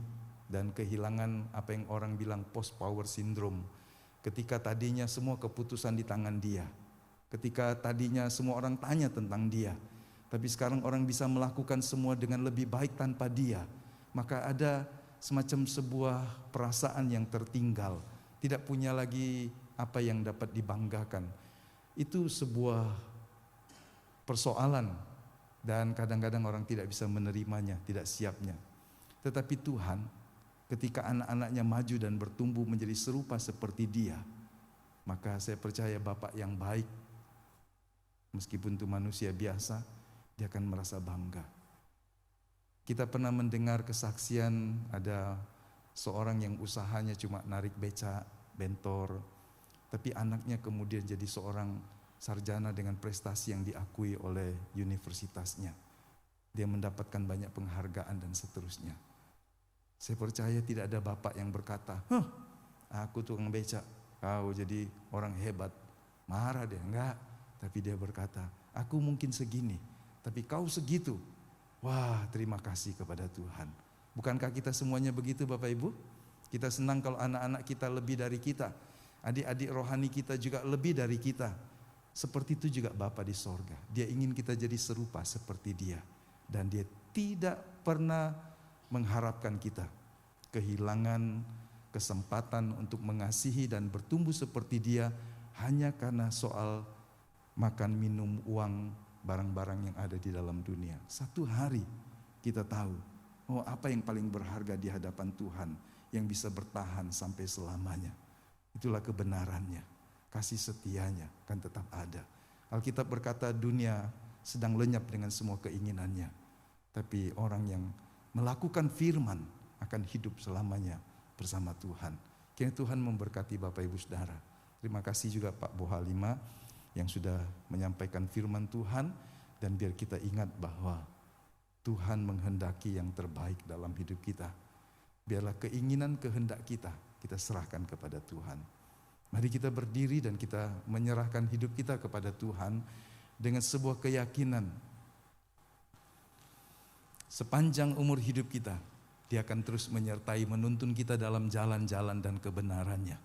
Speaker 5: dan kehilangan apa yang orang bilang post power syndrome. Ketika tadinya semua keputusan di tangan dia, ketika tadinya semua orang tanya tentang dia, tapi sekarang orang bisa melakukan semua dengan lebih baik tanpa dia. Maka ada semacam sebuah perasaan yang tertinggal, tidak punya lagi apa yang dapat dibanggakan. Itu sebuah persoalan dan kadang-kadang orang tidak bisa menerimanya, tidak siapnya. Tetapi Tuhan ketika anak-anaknya maju dan bertumbuh menjadi serupa seperti Dia, maka saya percaya Bapak yang baik, meskipun itu manusia biasa, dia akan merasa bangga. Kita pernah mendengar kesaksian ada seorang yang usahanya cuma narik becak, bentor, tapi anaknya kemudian jadi seorang sarjana dengan prestasi yang diakui oleh universitasnya. Dia mendapatkan banyak penghargaan dan seterusnya. Saya percaya tidak ada bapak yang berkata, aku tukang becak, kau jadi orang hebat. Marah dia, enggak. Tapi dia berkata, aku mungkin segini, tapi kau segitu. Wah, terima kasih kepada Tuhan. Bukankah kita semuanya begitu Bapak Ibu? Kita senang kalau anak-anak kita lebih dari kita. Adik-adik rohani kita juga lebih dari kita. Seperti itu juga Bapa di sorga. Dia ingin kita jadi serupa seperti Dia. Dan Dia tidak pernah mengharapkan kita kehilangan kesempatan untuk mengasihi dan bertumbuh seperti Dia hanya karena soal makan, minum, uang, barang-barang yang ada di dalam dunia. Satu hari kita tahu, apa yang paling berharga di hadapan Tuhan. yang bisa bertahan sampai selamanya. Itulah kebenarannya, kasih setianya kan tetap ada. Alkitab berkata dunia sedang lenyap dengan semua keinginannya, tapi orang yang melakukan firman akan hidup selamanya bersama Tuhan. Kiranya Tuhan memberkati Bapak Ibu Saudara. Terima kasih juga Pak Bohalima yang sudah menyampaikan firman Tuhan, dan biar kita ingat bahwa Tuhan menghendaki yang terbaik dalam hidup kita. Biarlah keinginan kehendak kita serahkan kepada Tuhan. Mari kita berdiri dan kita menyerahkan hidup kita kepada Tuhan dengan sebuah keyakinan. Sepanjang umur hidup kita, Dia akan terus menyertai, menuntun kita dalam jalan-jalan dan kebenarannya.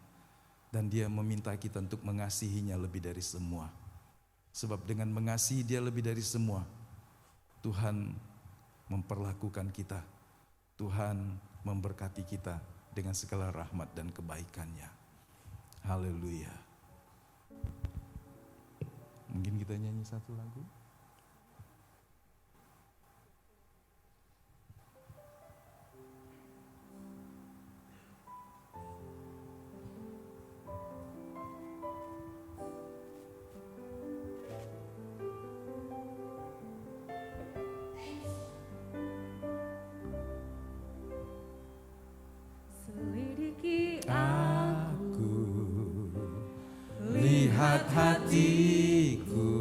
Speaker 5: Dan Dia meminta kita untuk mengasihinya lebih dari semua. Sebab dengan mengasihi Dia lebih dari semua, Tuhan memperlakukan kita. Tuhan memberkati kita dengan segala rahmat dan kebaikannya. Haleluya. Mungkin kita nyanyi satu lagu.
Speaker 2: Selidiki
Speaker 5: Aku lihat hatiku,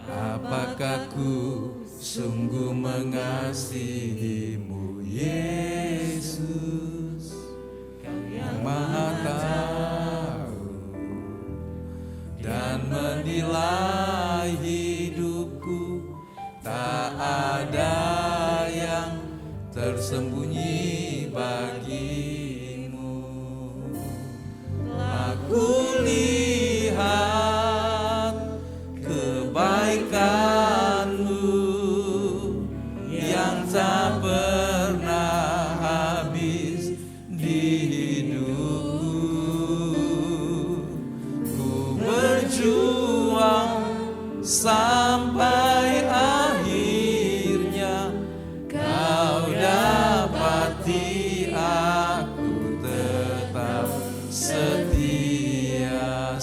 Speaker 5: apakah ku sungguh mengasihimu, Yesus, yang Maha Tahu dan menilai hidupku. Tak ada yang tersembunyi bagimu. Aku lihat kebaikanmu yang tak pernah habis di hidupku. Ku berjuang sampai akhirnya, Kau dapati aku tetap setia.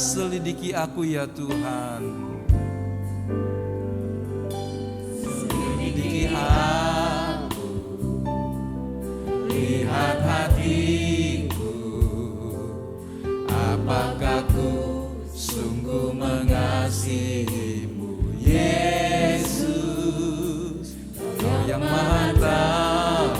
Speaker 5: Selidiki aku ya Tuhan, selidiki aku, lihat hatiku, apakah ku sungguh mengasihimu, Yesus, Kau yang Maha Tahu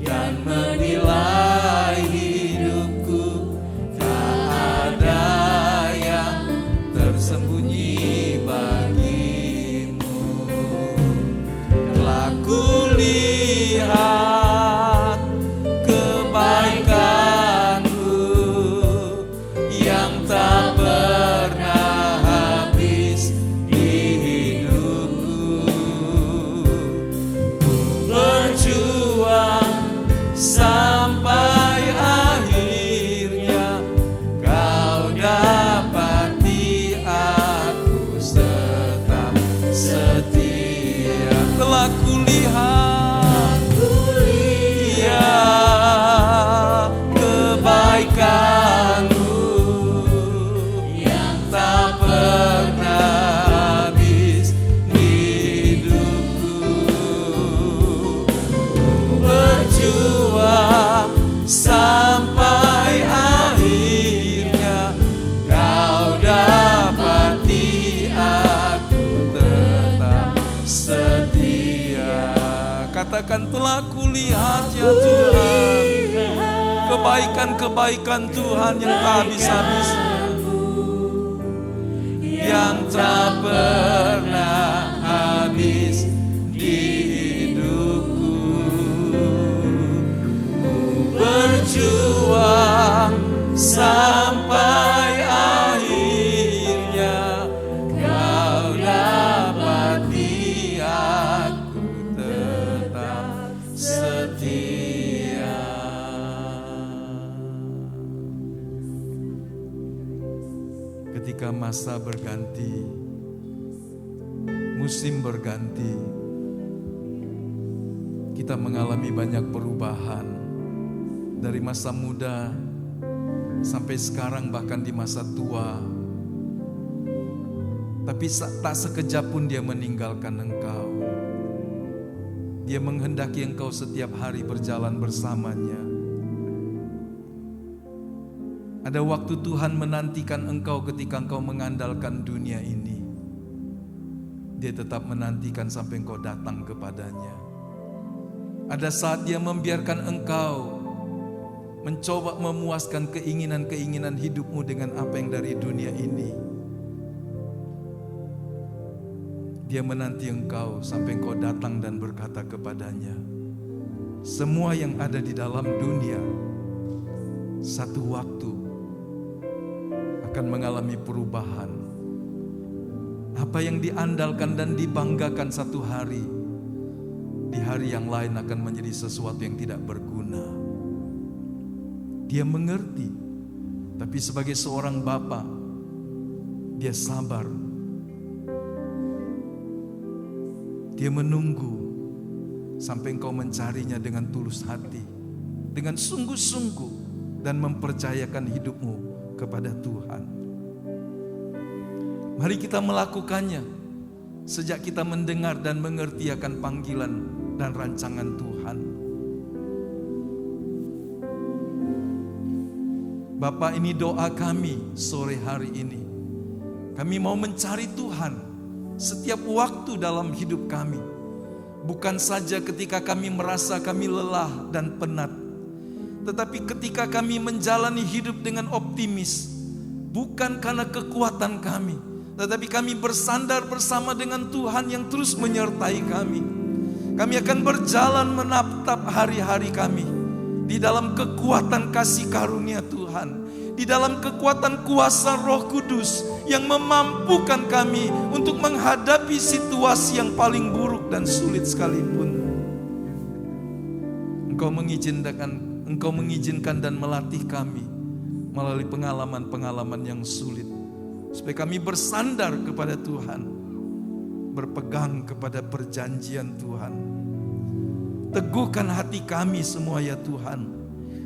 Speaker 5: dan menilai hidupku. Tak ada yang tersembunyi bagimu. Telah kulihat kebaikanmu yang tak pernah habis di hidupku. Ku berjuang sampai akhirnya, Kau dapati aku tetap setia. Telah kulihat ya kebaikanmu yang tak pernah habis di hidupku. Ku berjuang sampai akhirnya, Kau dapati aku tetap setia. Katakan, telah kulihat ya Tuhan kebaikan-kebaikan Tuhan yang tak habis-habisnya, yang tak pernah habis di hidupku. Ku berjuang sampai akhirnya, Kau dapati aku tetap setia. Ketika masa berganti, musim berganti, kita mengalami banyak perubahan dari masa muda sampai sekarang, bahkan di masa tua. Tapi tak sekejap pun Dia meninggalkan engkau. Dia menghendaki engkau setiap hari berjalan bersamanya. Ada waktu Tuhan menantikan engkau ketika engkau mengandalkan dunia ini. Dia tetap menantikan sampai engkau datang kepadanya. Ada saat Dia membiarkan engkau mencoba memuaskan keinginan-keinginan hidupmu dengan apa yang dari dunia ini. Dia menanti engkau sampai engkau datang dan berkata kepadanya, semua yang ada di dalam dunia satu waktu akan mengalami perubahan. Apa yang diandalkan dan dibanggakan satu hari, di hari yang lain akan menjadi sesuatu yang tidak berguna. Dia mengerti, tapi sebagai seorang bapa, Dia sabar. Dia menunggu sampai engkau mencarinya dengan tulus hati, dengan sungguh-sungguh, dan mempercayakan hidupmu kepada Tuhan. Mari kita melakukannya sejak kita mendengar dan mengerti akan panggilan dan rancangan Tuhan. Bapa, ini doa kami sore hari ini. Kami mau mencari Tuhan setiap waktu dalam hidup kami. Bukan saja ketika kami merasa kami lelah dan penat, tetapi ketika kami menjalani hidup dengan optimis. Bukan karena kekuatan kami, tetapi kami bersandar bersama dengan Tuhan yang terus menyertai kami. Kami akan berjalan menatap hari-hari kami di dalam kekuatan kasih karunia Tuhan, di dalam kekuatan kuasa Roh Kudus yang memampukan kami untuk menghadapi situasi yang paling buruk dan sulit sekalipun. Engkau mengizinkan dan melatih kami melalui pengalaman-pengalaman yang sulit, supaya kami bersandar kepada Tuhan, berpegang kepada perjanjian Tuhan. Teguhkan hati kami semua ya Tuhan,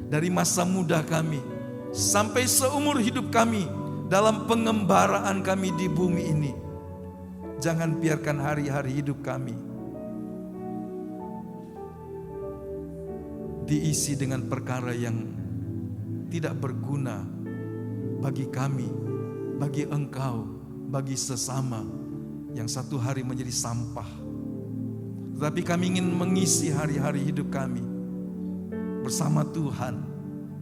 Speaker 5: dari masa muda kami sampai seumur hidup kami dalam pengembaraan kami di bumi ini. Jangan biarkan hari-hari hidup kami diisi dengan perkara yang tidak berguna bagi kami, bagi engkau, bagi sesama, yang satu hari menjadi sampah. Tetapi kami ingin mengisi hari-hari hidup kami bersama Tuhan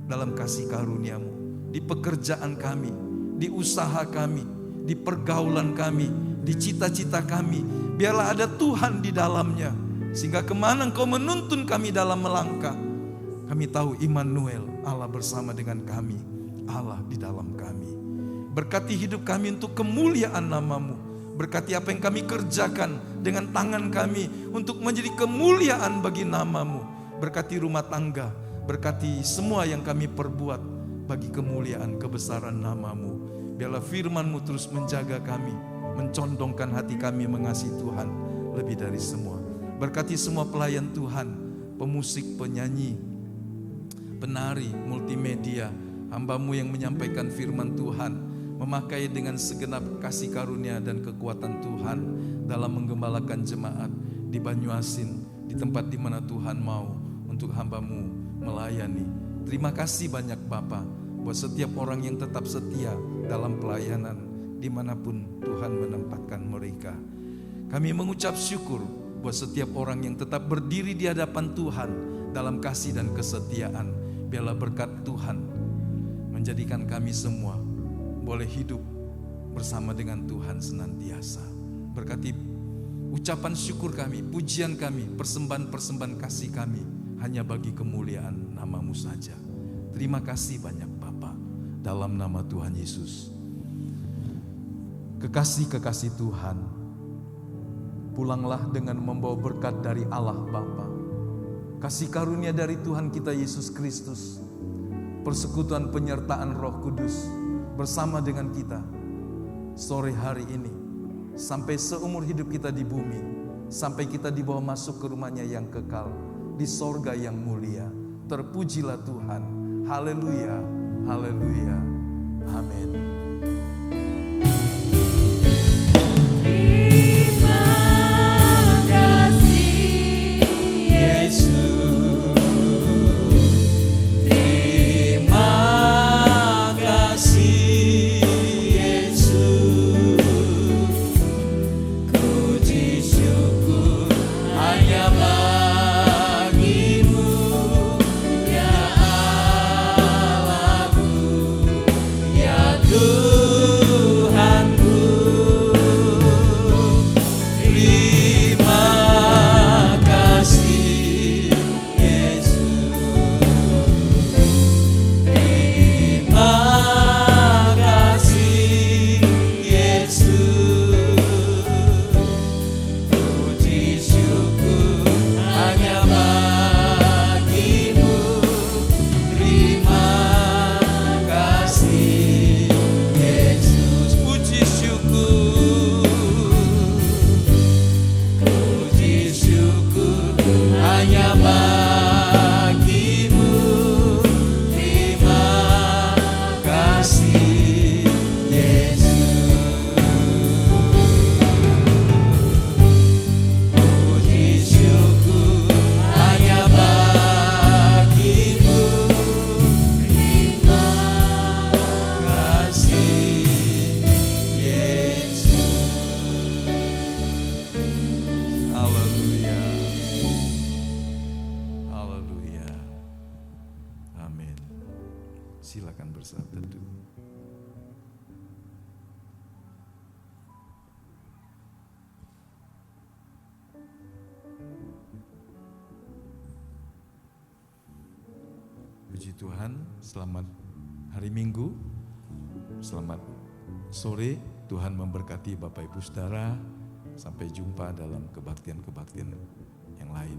Speaker 5: dalam kasih karunia-Mu, di pekerjaan kami, di usaha kami, di pergaulan kami, di cita-cita kami. Biarlah ada Tuhan di dalamnya, sehingga kemana Engkau menuntun kami dalam melangkah, kami tahu Immanuel, Allah bersama dengan kami, Allah di dalam kami. Berkati hidup kami untuk kemuliaan nama-Mu. Berkati apa yang kami kerjakan dengan tangan kami untuk menjadi kemuliaan bagi nama-Mu. Berkati rumah tangga, berkati semua yang kami perbuat bagi kemuliaan kebesaran nama-Mu. Biarlah firman-Mu terus menjaga kami, mencondongkan hati kami mengasihi Tuhan lebih dari semua. Berkati semua pelayan Tuhan, pemusik, penyanyi, penari, multimedia, hamba-Mu yang menyampaikan firman Tuhan, memakai dengan segenap kasih karunia dan kekuatan Tuhan dalam menggembalakan jemaat di Banyuasin, di tempat di mana Tuhan mau untuk hamba-Mu melayani. Terima kasih banyak Bapa buat setiap orang yang tetap setia dalam pelayanan dimanapun Tuhan menempatkan mereka. Kami mengucap syukur buat setiap orang yang tetap berdiri di hadapan Tuhan dalam kasih dan kesetiaan. Biarlah berkat Tuhan menjadikan kami semua boleh hidup bersama dengan Tuhan senantiasa. Berkati ucapan syukur kami, pujian kami, persembahan-persembahan kasih kami hanya bagi kemuliaan nama-Mu saja. Terima kasih banyak Bapa, dalam nama Tuhan Yesus. Kekasih-kekasih Tuhan, pulanglah dengan membawa berkat dari Allah Bapa, kasih karunia dari Tuhan kita Yesus Kristus, persekutuan penyertaan Roh Kudus bersama dengan kita sore hari ini, sampai seumur hidup kita di bumi, sampai kita dibawa masuk ke rumahnya yang kekal. di sorga yang mulia. Terpujilah Tuhan. Haleluya, haleluya, amin.
Speaker 2: Terima kasih Yesus, terima kasih Yesus, puji syukur hanya bagimu ya Allahku, ya Tuhanku. Terima kasih Yesus, terima kasih Yesus, puji syukur hanya bagimu. Terima kasih Yesus, puji syukur, puji syukur hanya bagimu. Terima kasih Yesus, puji syukur hanya bagimu. Terima kasih Yesus.
Speaker 5: Haleluya. Haleluya. Amin. Silakan bersaat teduh. Puji Tuhan, selamat hari Minggu. Selamat sore. Tuhan memberkati Bapak Ibu Saudara. Sampai jumpa dalam kebaktian-kebaktian yang lain.